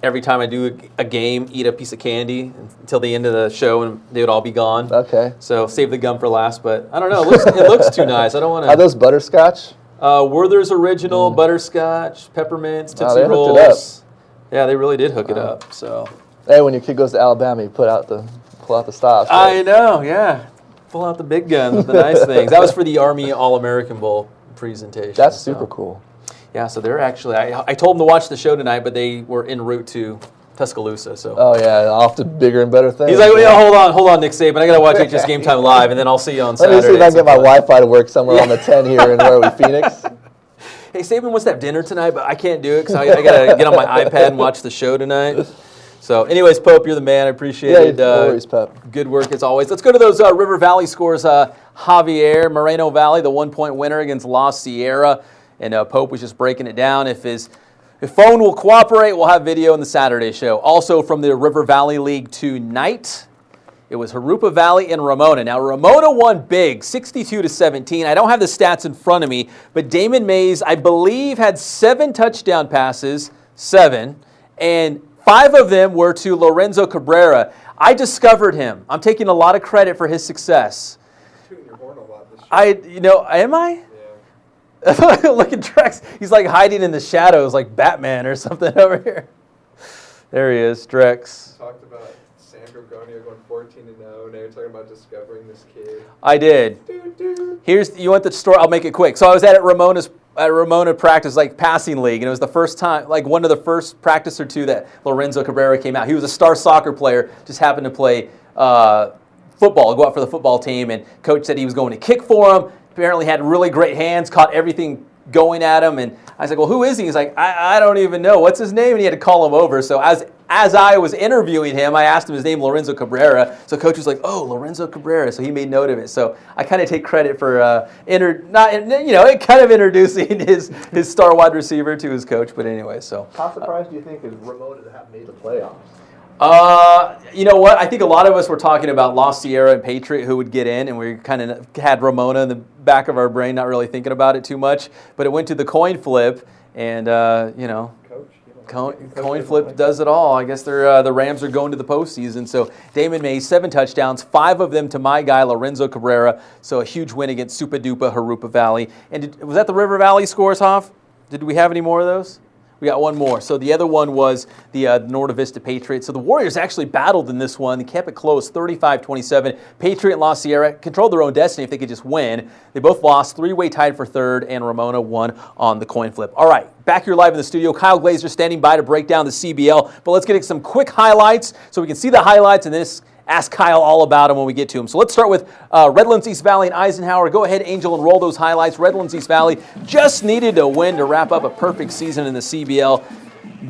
every time I do a game, eat a piece of candy until the end of the show, and they would all be gone. Okay. So save the gum for last, but I don't know. It looks too nice. I don't want to. Are those butterscotch? Werther's Original, butterscotch, peppermints, Tootsie Rolls. Hooked it up. Yeah, they really did hook it up. So. Hey, when your kid goes to Alabama, you pull out the stops. Right? I know, yeah. Pull out the big guns, the nice things. That was for the Army All-American Bowl presentation. That's super cool. Yeah, so they're actually, I told them to watch the show tonight, but they were en route to Tuscaloosa. So. Oh, yeah, off to bigger and better things. He's like, hold on, Nick Saban. I got to watch HSGameTime live, and then I'll see you on Saturday. Let me see if I can get my Wi-Fi to work somewhere on the 10 here in where are we, Phoenix? Hey, Saban wants to have dinner tonight, but I can't do it because I got to get on my iPad and watch the show tonight. So, anyways, Pope, you're the man. I appreciate it. No worries, Pep. Good work as always. Let's go to those River Valley scores. Javier Moreno Valley, the 1-point winner against La Sierra. And Pope was just breaking it down. If phone will cooperate, we'll have video in the Saturday show. Also from the River Valley League tonight, it was Jurupa Valley and Ramona. Now, Ramona won big, 62-17. I don't have the stats in front of me, but Damon Mays, I believe, had 7 touchdown passes, 7, and 5 of them were to Lorenzo Cabrera. I discovered him. I'm taking a lot of credit for his success. Tooting your horn a lot this year. Am I? Yeah. Look at Drex. He's like hiding in the shadows like Batman or something over here. There he is, Drex. Talked about San Gorgonio going 14-0. Now you're talking about discovering this kid. I did. You want the story? I'll make it quick. So I was at Ramona practice, like passing league, and it was the first time, like one of the first practice or two that Lorenzo Cabrera came out. He was a star soccer player, just happened to play football, go out for the football team, and coach said he was going to kick for him. Apparently had really great hands, caught everything going at him. And I was like, well, who is he? He's like, I don't even know. What's his name? And he had to call him over. So as I was interviewing him, I asked him his name, Lorenzo Cabrera. So coach was like, oh, Lorenzo Cabrera. So he made note of it. So I kind of take credit for kind of introducing his star wide receiver to his coach. But anyway, so. How surprised do you think is Ramona to have made the playoffs? You know what? I think a lot of us were talking about La Sierra and Patriot who would get in, and we kind of had Ramona in the back of our brain, not really thinking about it too much. But it went to the coin flip, and coin flip does it all. I guess the Rams are going to the postseason. So Damon Mays, 7 touchdowns, 5 of them to my guy Lorenzo Cabrera. So a huge win against Supa Dupa Harupa Valley. And was that the River Valley scores, Hoff? Did we have any more of those? We got one more. So the other one was the Norte Vista Patriots. So the Warriors actually battled in this one. They kept it close, 35-27. Patriot and La Sierra controlled their own destiny if they could just win. They both lost, 3-way tied for third, and Ramona won on the coin flip. All right, back here live in the studio. Kyle Glazer standing by to break down the CBL. But let's get some quick highlights so we can see the highlights and then ask Kyle all about them when we get to him. So let's start with Redlands East Valley and Eisenhower. Go ahead, Angel, and roll those highlights. Redlands East Valley just needed a win to wrap up a perfect season in the CBL,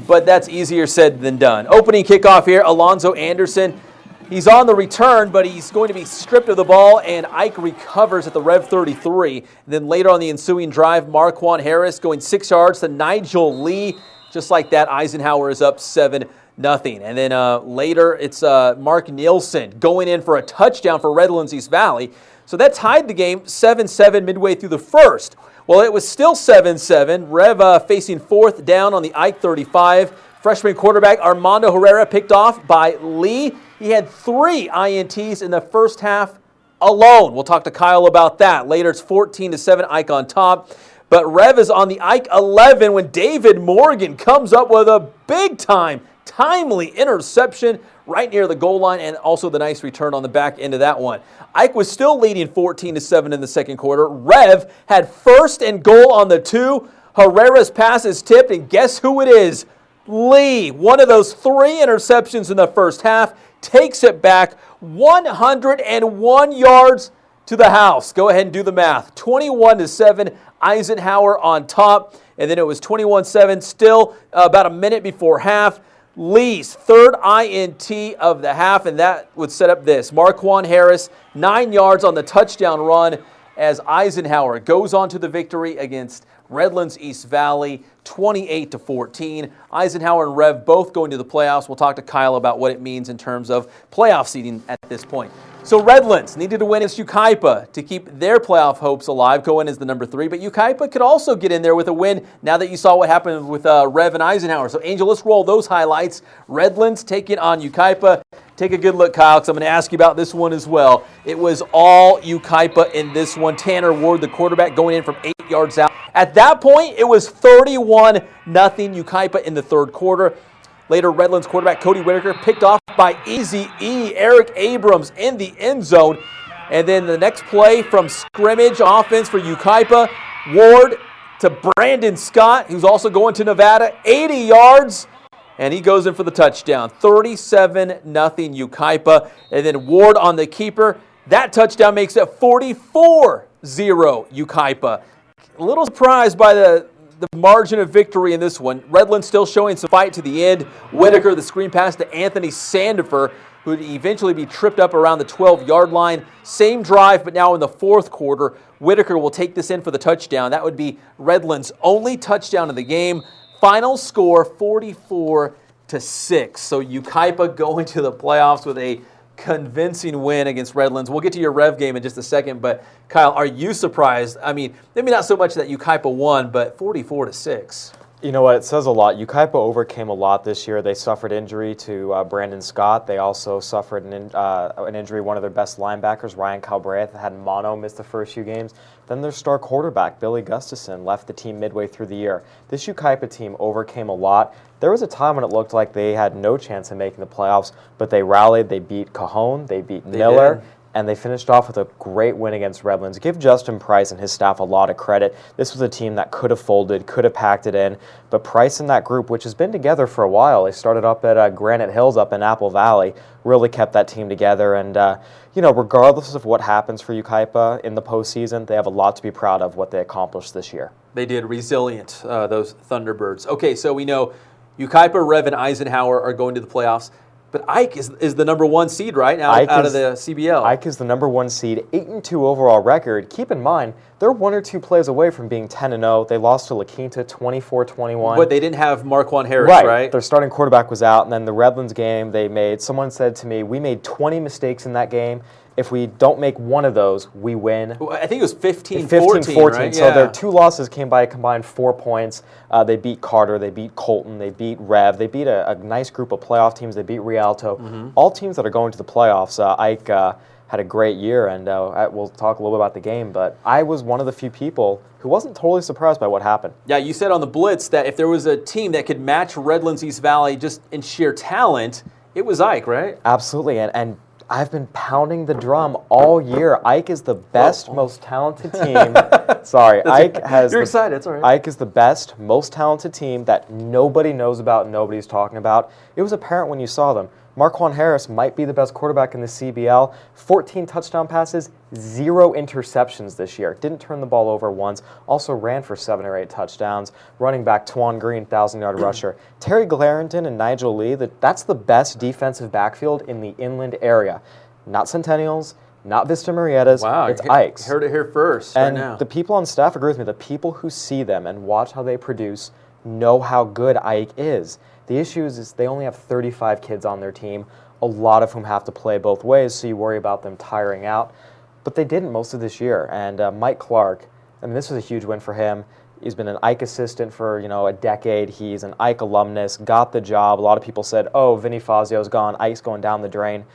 but that's easier said than done. Opening kickoff here, Alonzo Anderson. He's on the return, but he's going to be stripped of the ball, and Ike recovers at the Rev 33. Then later on the ensuing drive, Marquand Harris going 6 yards to Nigel Lee. Just like that, Eisenhower is up 7-0. And then later, it's Mark Nielsen going in for a touchdown for Redlands East Valley. So that tied the game 7-7 midway through the first. Well, it was still 7-7. Rev facing 4th down on the Ike 35. Freshman quarterback Armando Herrera picked off by Lee. He had 3 INTs in the first half alone. We'll talk to Kyle about that. Later, it's 14-7, Ike on top. But Rev is on the Ike 11 when David Morgan comes up with a big-time timely interception right near the goal line, and also the nice return on the back end of that one. Ike was still leading 14-7 in the second quarter. Rev had 1st and goal on the 2. Herrera's pass is tipped, and guess who it is? Lee, one of those 3 interceptions in the first half, takes it back 101 yards to the house. Go ahead and do the math. 21-7, Eisenhower on top, and then it was 21-7, still about a minute before half. Lee's 3rd INT of the half, and that would set up this. Marquand Harris, 9 yards on the touchdown run as Eisenhower goes on to the victory against Redlands East Valley, 28-14. Eisenhower and Rev both going to the playoffs. We'll talk to Kyle about what it means in terms of playoff seeding at this point. So Redlands needed to win against Yucaipa to keep their playoff hopes alive, going as the number 3. But Yucaipa could also get in there with a win now that you saw what happened with Rev and Eisenhower. So Angel, let's roll those highlights. Redlands taking on Yucaipa. Take a good look, Kyle, because I'm going to ask you about this one as well. It was all Yucaipa in this one. Tanner Ward, the quarterback, going in from 8 yards out. At that point, it was 31-0 Yucaipa in the third quarter. Later, Redlands quarterback Cody Whitaker picked off by Easy E, Eric Abrams in the end zone. And then the next play from scrimmage offense for Yucaipa, Ward to Brandon Scott, who's also going to Nevada, 80 yards. And he goes in for the touchdown, 37-0 Yucaipa. And then Ward on the keeper. That touchdown makes it 44-0 Yucaipa. A little surprised by the margin of victory in this one. Redlands still showing some fight to the end. Whitaker, the screen pass to Anthony Sandifer, who would eventually be tripped up around the 12-yard line. Same drive, but now in the fourth quarter. Whitaker will take this in for the touchdown. That would be Redlands' only touchdown of the game. Final score, 44-6. So Yucaipa going to the playoffs with a convincing win against Redlands. We'll get to your Rev game in just a second, but Kyle, are you surprised? I mean, maybe not so much that Yucaipa won, but 44-6. You know what? It says a lot. Yucaipa overcame a lot this year. They suffered injury to Brandon Scott. They also suffered an injury. One of their best linebackers, Ryan Calbreth, had mono, missed the first few games. Then their star quarterback, Billy Gustafson, left the team midway through the year. This Yucaipa team overcame a lot. There was a time when it looked like they had no chance of making the playoffs, but they rallied. They beat Cajon. They beat Miller. and they finished off with a great win against Redlands. Give Justin Price and his staff a lot of credit. This was a team that could have folded, could have packed it in, but Price and that group, which has been together for a while, they started up at Granite Hills up in Apple Valley, really kept that team together. And, regardless of what happens for Yucaipa in the postseason, they have a lot to be proud of what they accomplished this year. They did resilient, those Thunderbirds. Okay, so we know Yucaipa, Rev, and Eisenhower are going to the playoffs. But Ike is the number 1 seed, right, now out of the CBL. Ike is the number 1 seed, 8-2 overall record. Keep in mind, they're 1 or 2 plays away from being 10-0. They lost to La Quinta 24-21. But they didn't have Marquand Harris, right? Their starting quarterback was out, and then the Redlands game someone said to me, we made 20 mistakes in that game. If we don't make one of those, we win. I think it was 15-14, right? So their 2 losses came by a combined 4 points. They beat Carter, they beat Colton, they beat Rev. They beat a nice group of playoff teams. They beat Rialto. All teams that are going to the playoffs. Ike had a great year, and we'll talk a little bit about the game. But I was one of the few people who wasn't totally surprised by what happened. Yeah, you said on the Blitz that if there was a team that could match Redlands East Valley just in sheer talent, it was Ike, right? Absolutely, and I've been pounding the drum all year. Ike is the best, most talented team. Sorry, You're excited. It's all right. Ike is the best, most talented team that nobody knows about and nobody's talking about. It was apparent when you saw them. Marquand Harris might be the best quarterback in the CBL. 14 touchdown passes, 0 interceptions this year. Didn't turn the ball over once. Also ran for 7 or 8 touchdowns. Running back Twan Green, 1,000-yard rusher. Terry Glarenton and Nigel Lee, that's the best defensive backfield in the inland area. Not Centennials, not Vista Murrietas. Wow, it's Ike's. Heard it here first. And right now. The people on staff agree with me. The people who see them and watch how they produce know how good Ike is. The issue is they only have 35 kids on their team, a lot of whom have to play both ways, so you worry about them tiring out. But they didn't most of this year. And Mike Clark, this was a huge win for him. He's been an Ike assistant for a decade. He's an Ike alumnus, got the job. A lot of people said, oh, Vinny Fazio's gone, Ike's going down the drain.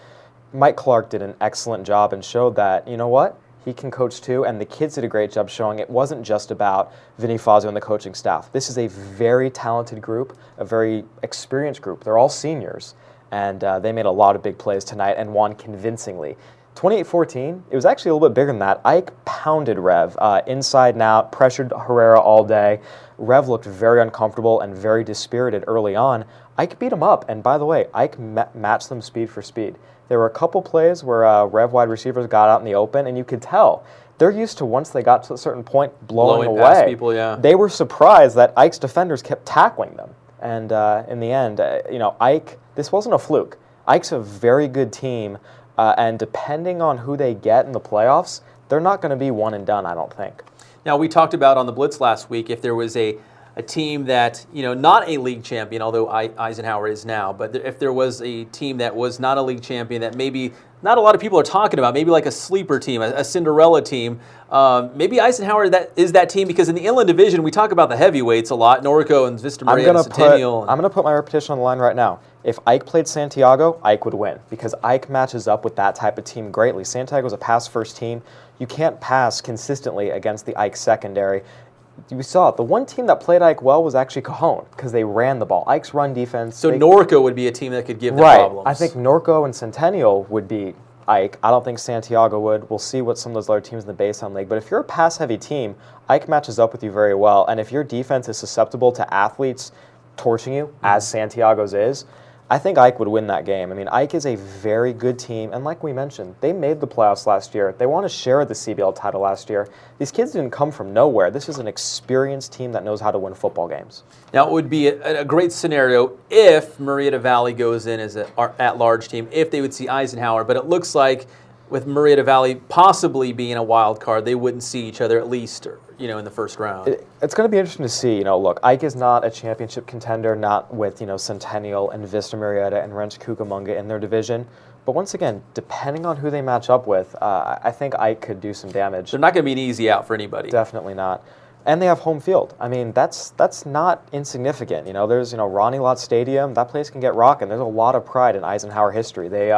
Mike Clark did an excellent job and showed that, you know what? He can coach too, and the kids did a great job showing it wasn't just about Vinny Fazio and the coaching staff. This is a very talented group, a very experienced group. They're all seniors, and they made a lot of big plays tonight and won convincingly. 28-14, it was actually a little bit bigger than that. Ike pounded Rev inside and out, pressured Herrera all day. Rev looked very uncomfortable and very dispirited early on. Ike beat him up, and by the way, Ike matched them speed for speed. There were a couple plays where Rev wide receivers got out in the open, and you could tell they're used to, once they got to a certain point, blowing away. Past people, yeah. They were surprised that Ike's defenders kept tackling them. And in the end, Ike, this wasn't a fluke. Ike's a very good team, and depending on who they get in the playoffs, they're not going to be one and done, I don't think. Now, we talked about on the Blitz last week if there was a team that, not a league champion, although Eisenhower is now, but if there was a team that was not a league champion that maybe not a lot of people are talking about, maybe like a sleeper team, a Cinderella team, maybe Eisenhower is that team, because in the Inland Division, we talk about the heavyweights a lot, Norco and Vista Murrieta and Centennial. I'm going to put my reputation on the line right now. If Ike played Santiago, Ike would win, because Ike matches up with that type of team greatly. Santiago's a pass-first team. You can't pass consistently against the Ike secondary. You saw it. The one team that played Ike well was actually Cajon, because they ran the ball. Ike's run defense. So Norco would be a team that could give them problems. I think Norco and Centennial would beat Ike. I don't think Santiago would. We'll see what some of those other teams in the Basin League. But if you're a pass-heavy team, Ike matches up with you very well. And if your defense is susceptible to athletes torching you, as Santiago's is, I think Ike would win that game. Ike is a very good team, and like we mentioned, they made the playoffs last year. They won a share of the CBL title last year. These kids didn't come from nowhere. This is an experienced team that knows how to win football games. Now, it would be a great scenario if Murrieta Valley goes in as an at-large team, if they would see Eisenhower, but it looks like with Murrieta Valley possibly being a wild card, they wouldn't see each other at least, in the first round. It's going to be interesting to see. Look, Ike is not a championship contender, not with Centennial and Vista Murrieta and Rancho Cucamonga in their division. But once again, depending on who they match up with, I think Ike could do some damage. They're not going to be an easy out for anybody. Definitely not. And they have home field. That's not insignificant. There's Ronnie Lott Stadium. That place can get rocking. There's a lot of pride in Eisenhower history. They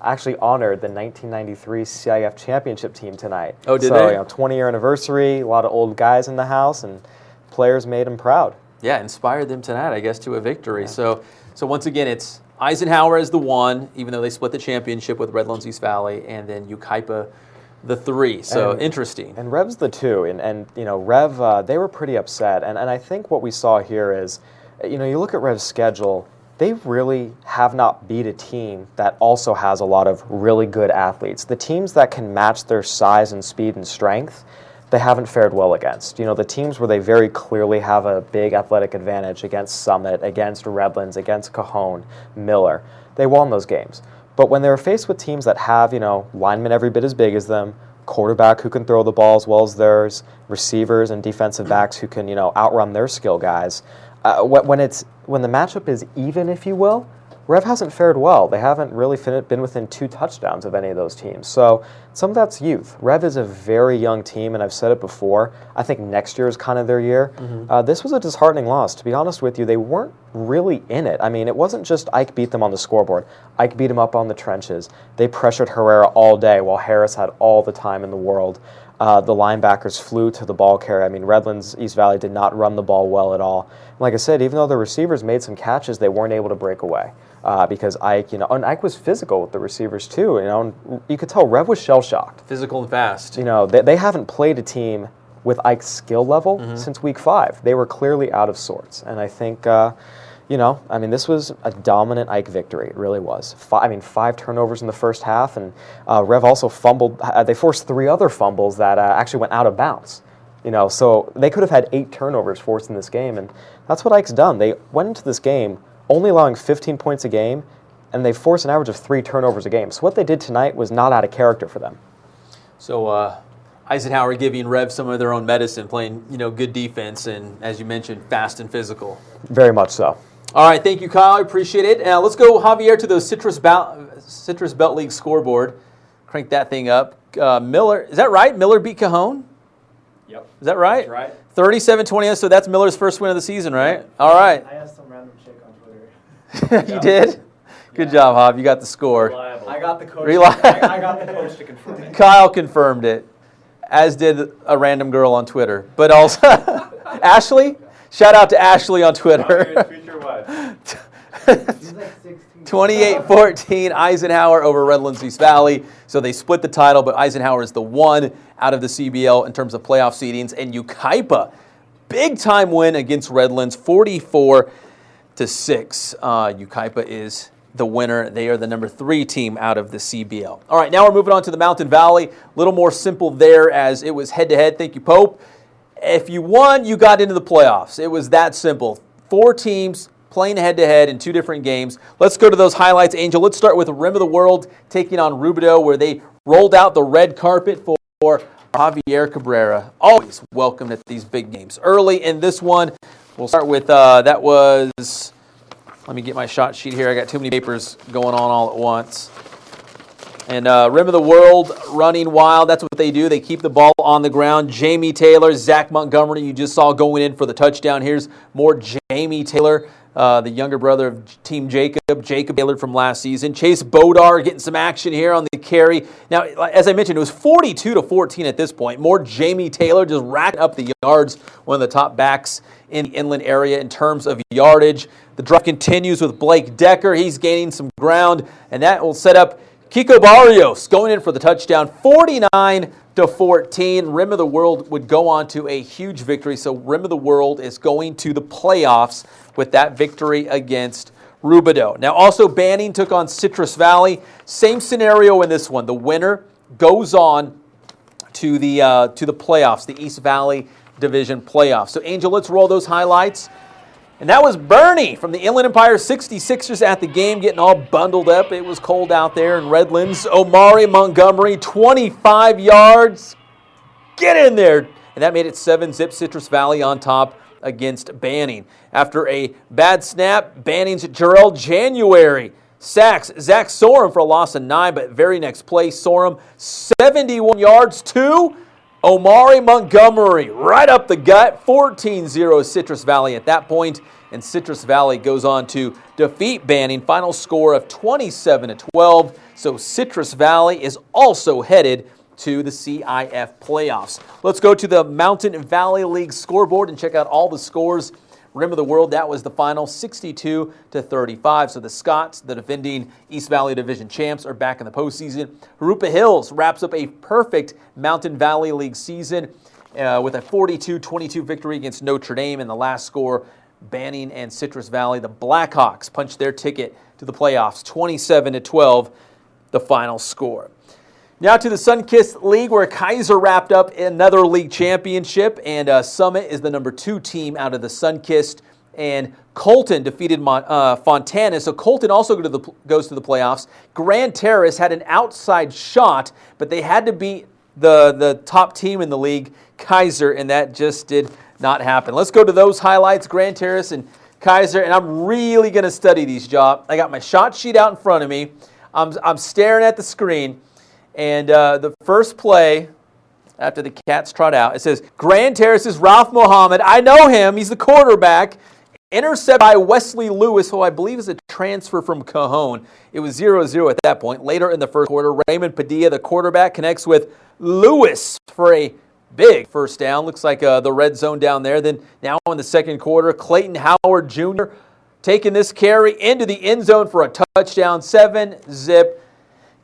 actually honored the 1993 CIF championship team tonight. Oh, did they? 20-year anniversary, a lot of old guys in the house, and players made them proud. Yeah, inspired them tonight, I guess, to a victory. Yeah. So once again, it's Eisenhower is the 1, even though they split the championship with Redlands East Valley, and then Yucaipa the 3. So interesting. And Rev's the 2, and Rev, they were pretty upset. And I think what we saw here is, you look at Rev's schedule, they really have not beat a team that also has a lot of really good athletes. The teams that can match their size and speed and strength, they haven't fared well against. The teams where they very clearly have a big athletic advantage against Summit, against Redlands, against Cajon, Miller, they won those games. But when they're faced with teams that have, linemen every bit as big as them, quarterback who can throw the ball as well as theirs, receivers and defensive backs who can, outrun their skill guys, when the matchup is even, if you will, Rev hasn't fared well. They haven't really been within 2 touchdowns of any of those teams. So some of that's youth. Rev is a very young team, and I've said it before. I think next year is kind of their year. This was a disheartening loss. To be honest with you, they weren't really in it. I mean, it wasn't just Ike beat them on the scoreboard. Ike beat them up on the trenches. They pressured Herrera all day while Harris had all the time in the world. The linebackers flew to the ball carrier. I mean, Redlands East Valley did not run the ball well at all. Like I said, even though the receivers made some catches, they weren't able to break away. Because Ike, and Ike was physical with the receivers too. And you could tell Rev was shell-shocked. Physical and fast. They haven't played a team with Ike's skill level since week 5. They were clearly out of sorts. And I think, this was a dominant Ike victory. It really was. 5 turnovers in the first half, and Rev also fumbled. They forced 3 other fumbles that actually went out of bounds. So they could have had 8 turnovers forced in this game, and that's what Ike's done. They went into this game only allowing 15 points a game, and they forced an average of 3 turnovers a game. So what they did tonight was not out of character for them. So Eisenhower giving Rev some of their own medicine, playing good defense, and as you mentioned, fast and physical. Very much so. All right, thank you, Kyle. I appreciate it. Now let's go, Javier, to the Citrus Belt League scoreboard. Crank that thing up. Miller, is that right? Miller beat Cajon? Yep. Is that right? That's right. 37-20, so that's Miller's first win of the season, right? All right. I asked some random chick on Twitter. You did? Good job, Jav. You got the score. Reliable. I got the coach. I got the coach to confirm it. Kyle confirmed it, as did a random girl on Twitter. But also, Ashley? Shout out to Ashley on Twitter. 28-14, Eisenhower over Redlands East Valley. So they split the title, but Eisenhower is the 1 out of the CBL in terms of playoff seedings. And Yucaipa, big-time win against Redlands, 44-6. Yucaipa is the winner. They are the number 3 team out of the CBL. All right, now we're moving on to the Mountain Valley. A little more simple there as it was head-to-head. Thank you, Pope. If you won, you got into the playoffs. It was that simple. 4 teams playing head-to-head in 2 different games. Let's go to those highlights, Angel. Let's start with Rim of the World taking on Rubidoux, where they rolled out the red carpet for Javier Cabrera. Always welcomed at these big games. Early in this one, we'll start with, that was, let me get my shot sheet here. I got too many papers going on all at once. And Rim of the World running wild. That's what they do. They keep the ball on the ground. Jamie Taylor, Zach Montgomery, you just saw going in for the touchdown. Here's more Jamie Taylor, the younger brother of Team Jacob Taylor from last season. Chase Bodar getting some action here on the carry. Now, as I mentioned, it was 42-14 at this point. More Jamie Taylor just racking up the yards, one of the top backs in the inland area in terms of yardage. The drive continues with Blake Decker. He's gaining some ground, and that will set up Kiko Barrios going in for the touchdown, 49-14. Rim of the World would go on to a huge victory. So Rim of the World is going to the playoffs with that victory against Rubidoux. Now also Banning took on Citrus Valley. Same scenario in this one. The winner goes on to the playoffs, the East Valley Division playoffs. So Angel, let's roll those highlights. And that was Bernie from the Inland Empire 66ers at the game, getting all bundled up. It was cold out there in Redlands. Omari Montgomery, 25 yards. Get in there. And that made it 7-zip, Citrus Valley on top against Banning. After a bad snap, Banning's Jarrell January. Sacks, Zach Sorum for a loss of 9, but very next play, Sorum, 71 yards to Omari Montgomery, right up the gut, 14-0 Citrus Valley at that point, and Citrus Valley goes on to defeat Banning, final score of 27-12, so Citrus Valley is also headed to the CIF playoffs. Let's go to the Mountain Valley League scoreboard and check out all the scores Rim of the World. That was the final, 62-35. So the Scots, the defending East Valley Division champs, are back in the postseason. Harupa Hills wraps up a perfect Mountain Valley League season with a 42-22 victory against Notre Dame. And the last score, Banning and Citrus Valley. The Blackhawks punched their ticket to the playoffs, 27-12, the final score. Now to the Sunkiss League, where Kaiser wrapped up another league championship, and Summit is the number 2 team out of the Sunkiss, and Colton defeated Fontana, so Colton also goes to the playoffs. Grand Terrace had an outside shot, but they had to beat the top team in the league, Kaiser, and that just did not happen. Let's go to those highlights, Grand Terrace and Kaiser, and I'm really going to study these, Job. I got my shot sheet out in front of me. I'm staring at the screen. And the first play, after the Cats trot out, it says, Grand Terrace's Ralph Mohammed. I know him. He's the quarterback. Intercepted by Wesley Lewis, who I believe is a transfer from Cajon. It was 0-0 at that point. Later in the first quarter, Raymond Padilla, the quarterback, connects with Lewis for a big first down. Looks like the red zone down there. Then now in the second quarter, Clayton Howard Jr. taking this carry into the end zone for a touchdown. 7-zip.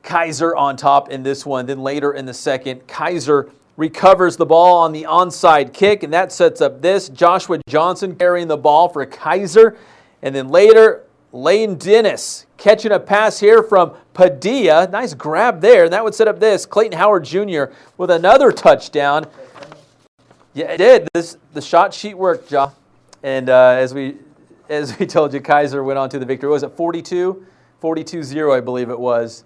Kaiser on top in this one. Then later in the second, Kaiser recovers the ball on the onside kick, and that sets up this. Joshua Johnson carrying the ball for Kaiser. And then later, Lane Dennis catching a pass here from Padilla. Nice grab there, and that would set up this. Clayton Howard Jr. with another touchdown. Yeah, it did. The shot sheet worked, John. And as we told you, Kaiser went on to the victory. What was it, 42? 42-0, I believe it was.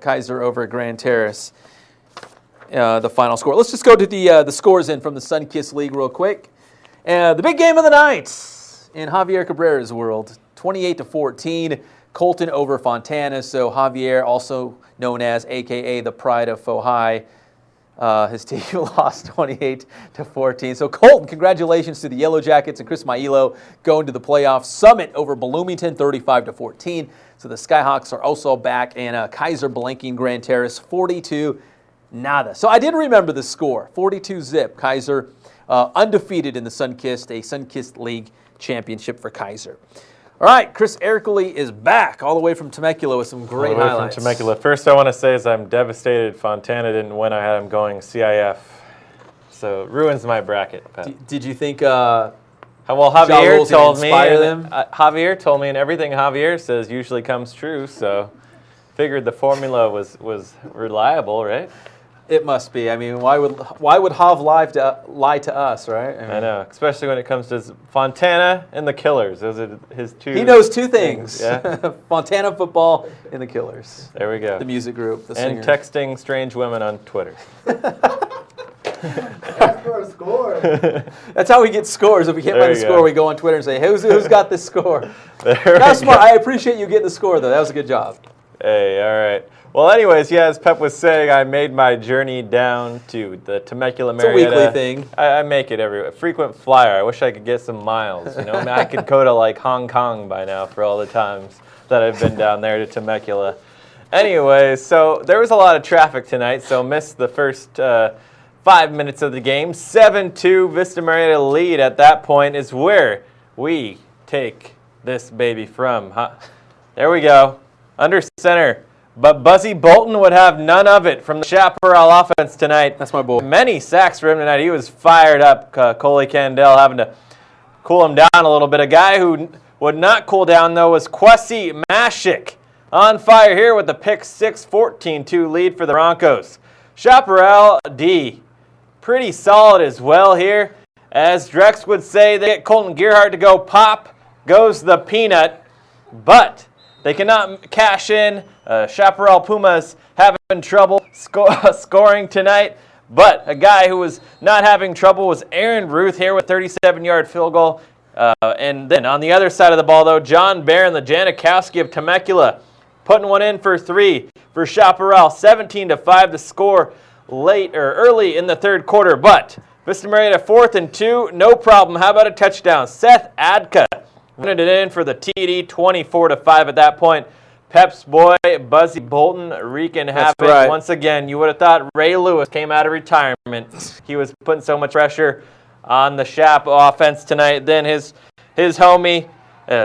Kaiser over at Grand Terrace, the final score. Let's just go to the scores in from the Sunkiss League real quick. The big game of the night in Javier Cabrera's world, 28-14, Colton over Fontana. So Javier, also known as AKA the Pride of Fohai, his team lost 28-14. So Colton, congratulations to the Yellow Jackets and Chris Mailo going to the playoffs. Summit over Bloomington, 35-14. So the Skyhawks are also back, and Kaiser blanking Grand Terrace, 42-0. So I did remember the score, 42-zip. Kaiser undefeated in the Sunkiss, a Sunkiss League championship for Kaiser. All right, Chris Ercole is back all the way from Temecula with some great highlights. From Temecula. First, I want to say is I'm devastated Fontana didn't win. I had him going CIF, so it ruins my bracket. Did you think? Well, Javier told me. Javier told me, and everything Javier says usually comes true. So, figured the formula was reliable, right? It must be. I mean, why would Hav lie to us, right? I know, especially when it comes to Fontana and the Killers. Those are his two. He knows two things. Yeah. Fontana football and the Killers. There we go. The music group, the and singers. Texting strange women on Twitter. Ask for a score. That's how we get scores. If we can't find the score, we go on Twitter and say, "Who's got this score?" That's smart. I appreciate you getting the score, though. That was a good job. Hey, all right. Well, anyways, yeah, as Pep was saying, I made my journey down to the Temecula Murrieta. It's a weekly thing. I make it every frequent flyer. I wish I could get some miles. You know, I mean, I could go to like Hong Kong by now for all the times that I've been down there to Temecula. Anyways, so there was a lot of traffic tonight, so missed the first 5 minutes of the game. 7-2 Vista Murrieta lead at that point is where we take this baby from. There we go. Under center. But Buzzy Bolton would have none of it from the Chaparral offense tonight. That's my boy. Many sacks for him tonight. He was fired up. Coley Candell having to cool him down a little bit. A guy who would not cool down, though, was Kwesi Mashik. On fire here with the pick 6, 14-2 lead for the Broncos. Chaparral D, pretty solid as well here. As Drex would say, they get Colton Gearhart to go pop. Goes the peanut. But they cannot cash in. Chaparral Pumas having trouble scoring tonight. But a guy who was not having trouble was Aaron Ruth here with a 37-yard field goal. And then on the other side of the ball, though, John Barron, the Janikowski of Temecula, putting one in for 3 for Chaparral. 17-5 to score early in the third quarter. But Vista Murrieta 4th and 2, no problem. How about a touchdown? Seth Adka running it in for the TD, 24-5 at that point. Pep's boy, Buzzy Bolton, wreaking havoc. Once again, you would have thought Ray Lewis came out of retirement. He was putting so much pressure on the Shap offense tonight. Then his homie,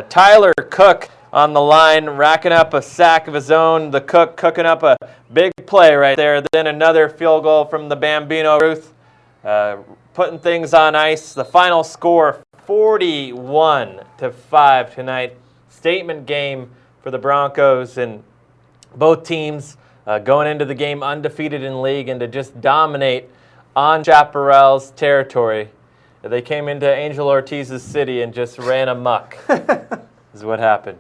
Tyler Cook, on the line, racking up a sack of his own. The Cook cooking up a big play right there. Then another field goal from the Bambino Ruth, putting things on ice. The final score, 41-5 tonight. Statement game for the Broncos, and both teams going into the game undefeated in league and to just dominate on Chaparral's territory. They came into Angel Ortiz's city and just ran amok, is what happened.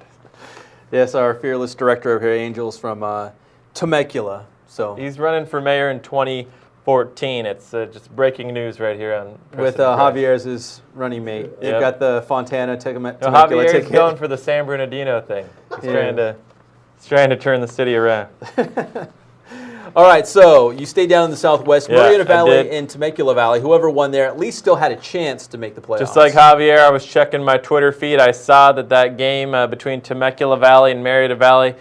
Yes, our fearless director over here, Angels from Temecula. So he's running for mayor in 2014. It's just breaking news right here on with Javier as his running mate. They've got the Fontana Temecula Javier's ticket. going for the San Bernardino thing. He's trying to turn the city around. All right, so you stayed down in the Southwest, Murrieta Valley did. and Temecula Valley. Whoever won there at least still had a chance to make the playoffs. Just like Javier, I was checking my Twitter feed. I saw that game between Temecula Valley and Murrieta Valley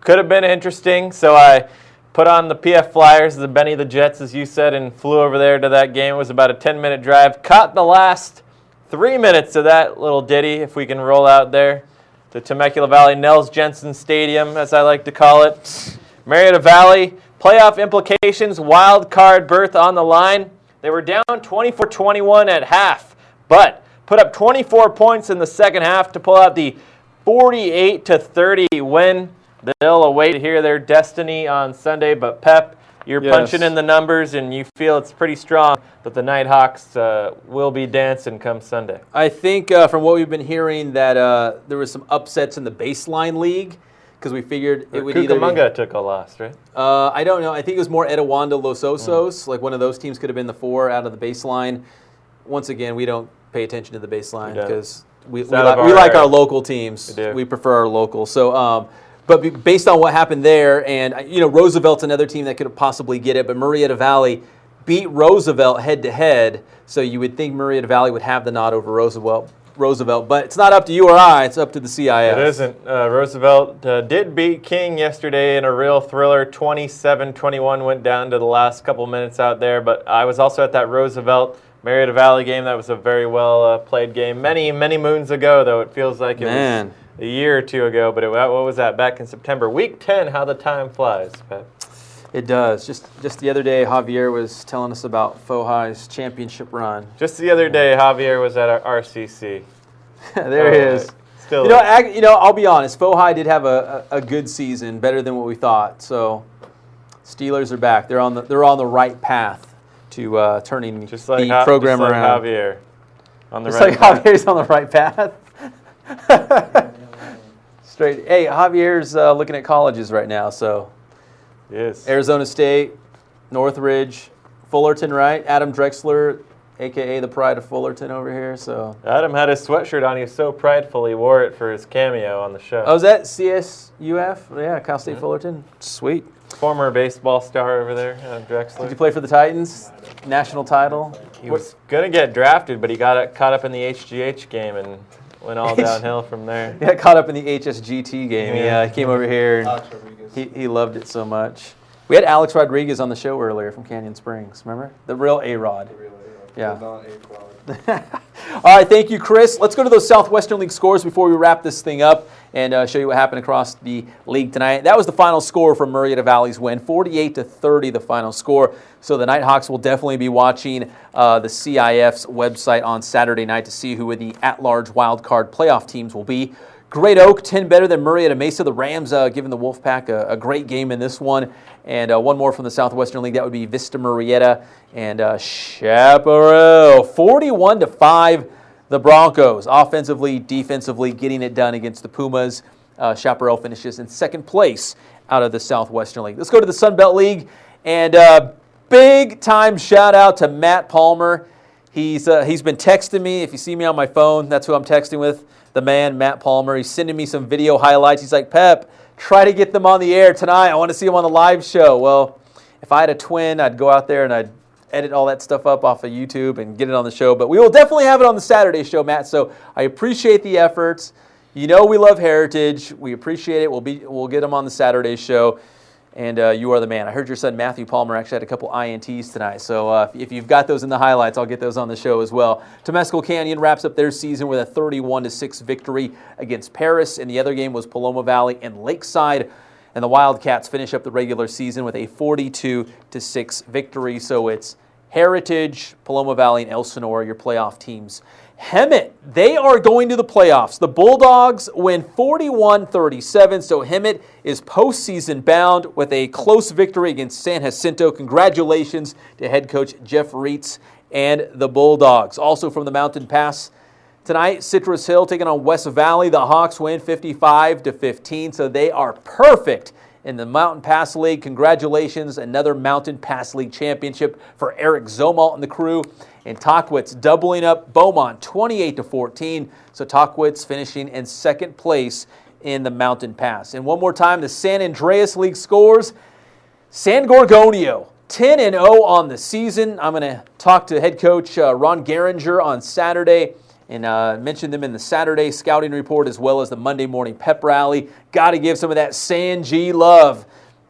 could have been interesting. So I put on the PF Flyers, the Benny the Jets, as you said, and flew over there to that game. It was about a 10-minute drive. Caught the last 3 minutes of that little ditty, if we can roll out there, to Temecula Valley, Nels Jensen Stadium, as I like to call it. Murrieta Valley, playoff implications, wild card berth on the line. They were down 24-21 at half, but put up 24 points in the second half to pull out the 48-30 win. They'll await to hear their destiny on Sunday, but Pep, you're punching in the numbers and you feel it's pretty strong that the Nighthawks will be dancing come Sunday. I think from what we've been hearing that there was some upsets in the Baseline League, because we figured it would Cucamonga took a loss, right? I don't know. I think it was more Etowanda Los Osos. Like one of those teams could have been the 4 out of the Baseline. Once again, we don't pay attention to the Baseline because we like our local teams. We prefer our local. So, but based on what happened there, and Roosevelt's another team that could possibly get it, but Murrieta Valley beat Roosevelt head-to-head, so you would think Murrieta Valley would have the nod over Roosevelt, but it's not up to you or I, it's up to the CIF. It isn't. Roosevelt did beat King yesterday in a real thriller. 27-21 went down to the last couple minutes out there, but I was also at that Roosevelt-Murrieta Valley game. That was a very well-played game. Many, many moons ago, though. It feels like it was a year or two ago, but what was that, back in September? Week 10, how the time flies, Pat. It does. Just the other day, Javier was telling us about Fohi's championship run. Just the other day, Javier was at our RCC. There he is. Still, I'll be honest. Fohi did have a good season, better than what we thought. So, Steelers are back. They're on the right path to turning the program around. Javier on the just right like Javier's on the right path. Straight. Hey, Javier's looking at colleges right now. So. Yes. Arizona State, Northridge, Fullerton, right? Adam Drexler, a.k.a. the pride of Fullerton over here. So Adam had his sweatshirt on. He was so prideful he wore it for his cameo on the show. Oh, is that CSUF? Yeah, Cal State Fullerton. Sweet. Former baseball star over there, Drexler. Did you play for the Titans? National title? He was going to get drafted, but he got caught up in the HGH game and went all downhill from there. He got caught up in the HSGT game. He came over here and he loved it so much. We had Alex Rodriguez on the show earlier from Canyon Springs, remember? The real A-Rod. Yeah. All right, thank you, Chris. Let's go to those Southwestern League scores before we wrap this thing up and show you what happened across the league tonight. That was the final score for Murrieta Valley's win, 48-30 the final score. So the Nighthawks will definitely be watching the CIF's website on Saturday night to see who the at-large wildcard playoff teams will be. Great Oak, 10 better than Murrieta Mesa. The Rams giving the Wolfpack a great game in this one. And one more from the Southwestern League. That would be Vista Murrieta and Chaparral. 41-5, the Broncos. Offensively, defensively, getting it done against the Pumas. Chaparral finishes in second place out of the Southwestern League. Let's go to the Sunbelt League. And big-time shout-out to Matt Palmer. He's been texting me. If you see me on my phone, that's who I'm texting with. The man, Matt Palmer. He's sending me some video highlights. He's like, Pep, try to get them on the air tonight. I want to see them on the live show. Well, if I had a twin, I'd go out there and I'd edit all that stuff up off of YouTube and get it on the show. But we will definitely have it on the Saturday show, Matt. So I appreciate the efforts. You know we love Heritage. We appreciate it. We'll get them on the Saturday show. and you are the man. I heard your son Matthew Palmer actually had a couple INTs tonight, so if you've got those in the highlights, I'll get those on the show as well. Temescal Canyon wraps up their season with a 31-6 victory against Paris, and the other game was Paloma Valley and Lakeside, and the Wildcats finish up the regular season with a 42-6 victory. So it's Heritage, Paloma Valley, and Elsinore, your playoff teams. Hemet, they are going to the playoffs. The Bulldogs win 41-37, so Hemet is postseason bound with a close victory against San Jacinto. Congratulations to head coach Jeff Reitz and the Bulldogs. Also from the Mountain Pass tonight, Citrus Hill taking on West Valley. The Hawks win 55-15, so they are perfect in the Mountain Pass League. Congratulations, another Mountain Pass League championship for Eric Zomalt and the crew. And Tockwitz doubling up Beaumont 28-14. So Tockwitz finishing in second place in the Mountain Pass. And one more time, the San Andreas League scores. San Gorgonio 10-0 on the season. I'm going to talk to head coach Ron Geringer on Saturday and mention them in the Saturday scouting report as well as the Monday morning pep rally. Got to give some of that San G love.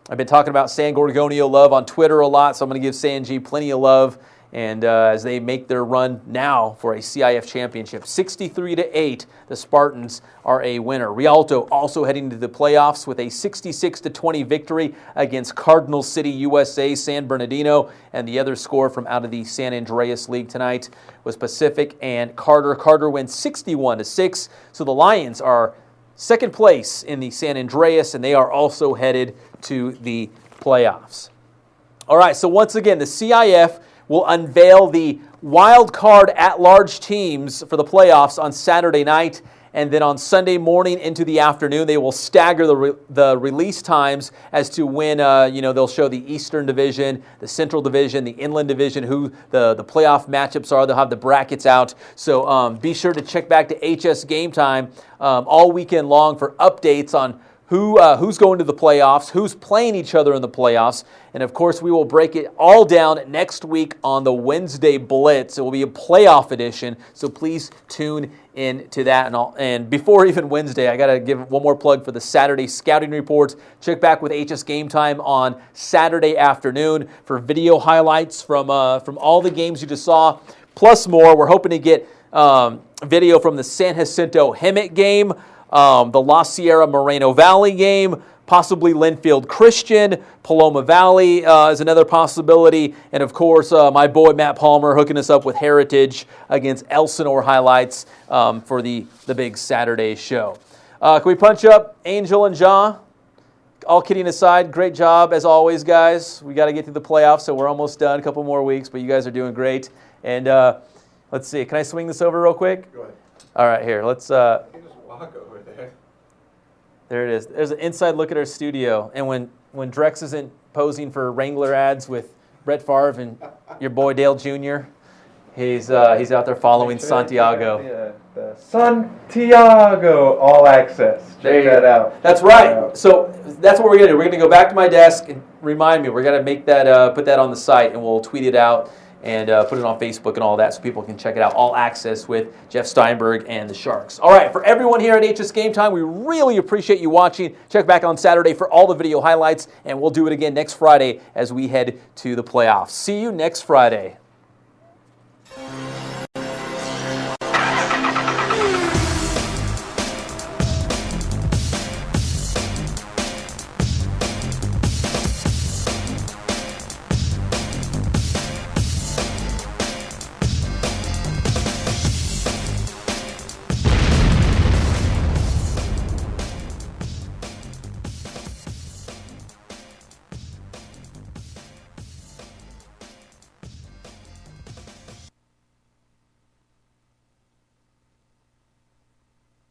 I've been talking about San Gorgonio love on Twitter a lot, so I'm going to give San G plenty of love. And as they make their run now for a CIF championship, 63-8, the Spartans are a winner. Rialto also heading to the playoffs with a 66-20 victory against Cardinal City USA San Bernardino. And the other score from out of the San Andreas League tonight was Pacific and Carter. Carter wins 61-6. So the Lions are second place in the San Andreas, and they are also headed to the playoffs. All right, so once again, the CIF will unveil the wild card at-large teams for the playoffs on Saturday night, and then on Sunday morning into the afternoon, they will stagger the release times as to when they'll show the Eastern Division, the Central Division, the Inland Division, who the playoff matchups are. They'll have the brackets out, so be sure to check back to HSGameTime all weekend long for updates on who's going to the playoffs, who's playing each other in the playoffs. And, of course, we will break it all down next week on the Wednesday Blitz. It will be a playoff edition, so please tune in to that. And before even Wednesday, I got to give one more plug for the Saturday scouting reports. Check back with HSGameTime on Saturday afternoon for video highlights from all the games you just saw, plus more. We're hoping to get video from the San Jacinto Hemet game, the La Sierra Moreno Valley game, possibly Linfield Christian, Paloma Valley is another possibility, and of course my boy Matt Palmer hooking us up with Heritage against Elsinore highlights for the big Saturday show. Can we punch up Angel and Ja? All kidding aside, great job as always, guys. We got to get through the playoffs, so we're almost done, a couple more weeks, but you guys are doing great. And let's see, can I swing this over real quick? Go ahead. All right, here, let's... You can just walk over there. There it is. There's an inside look at our studio. And when Drex isn't posing for Wrangler ads with Brett Favre and your boy Dale Jr., he's out there following Santiago. The Santiago All Access. Check that out. That's right. So that's what we're going to do. We're going to go back to my desk and remind me. We're going to make that put that on the site, and we'll tweet it out and put it on Facebook and all that so people can check it out. All Access with Jeff Steinberg and the Sharks. All right, for everyone here at HSGameTime, we really appreciate you watching. Check back on Saturday for all the video highlights, and we'll do it again next Friday as we head to the playoffs. See you next Friday.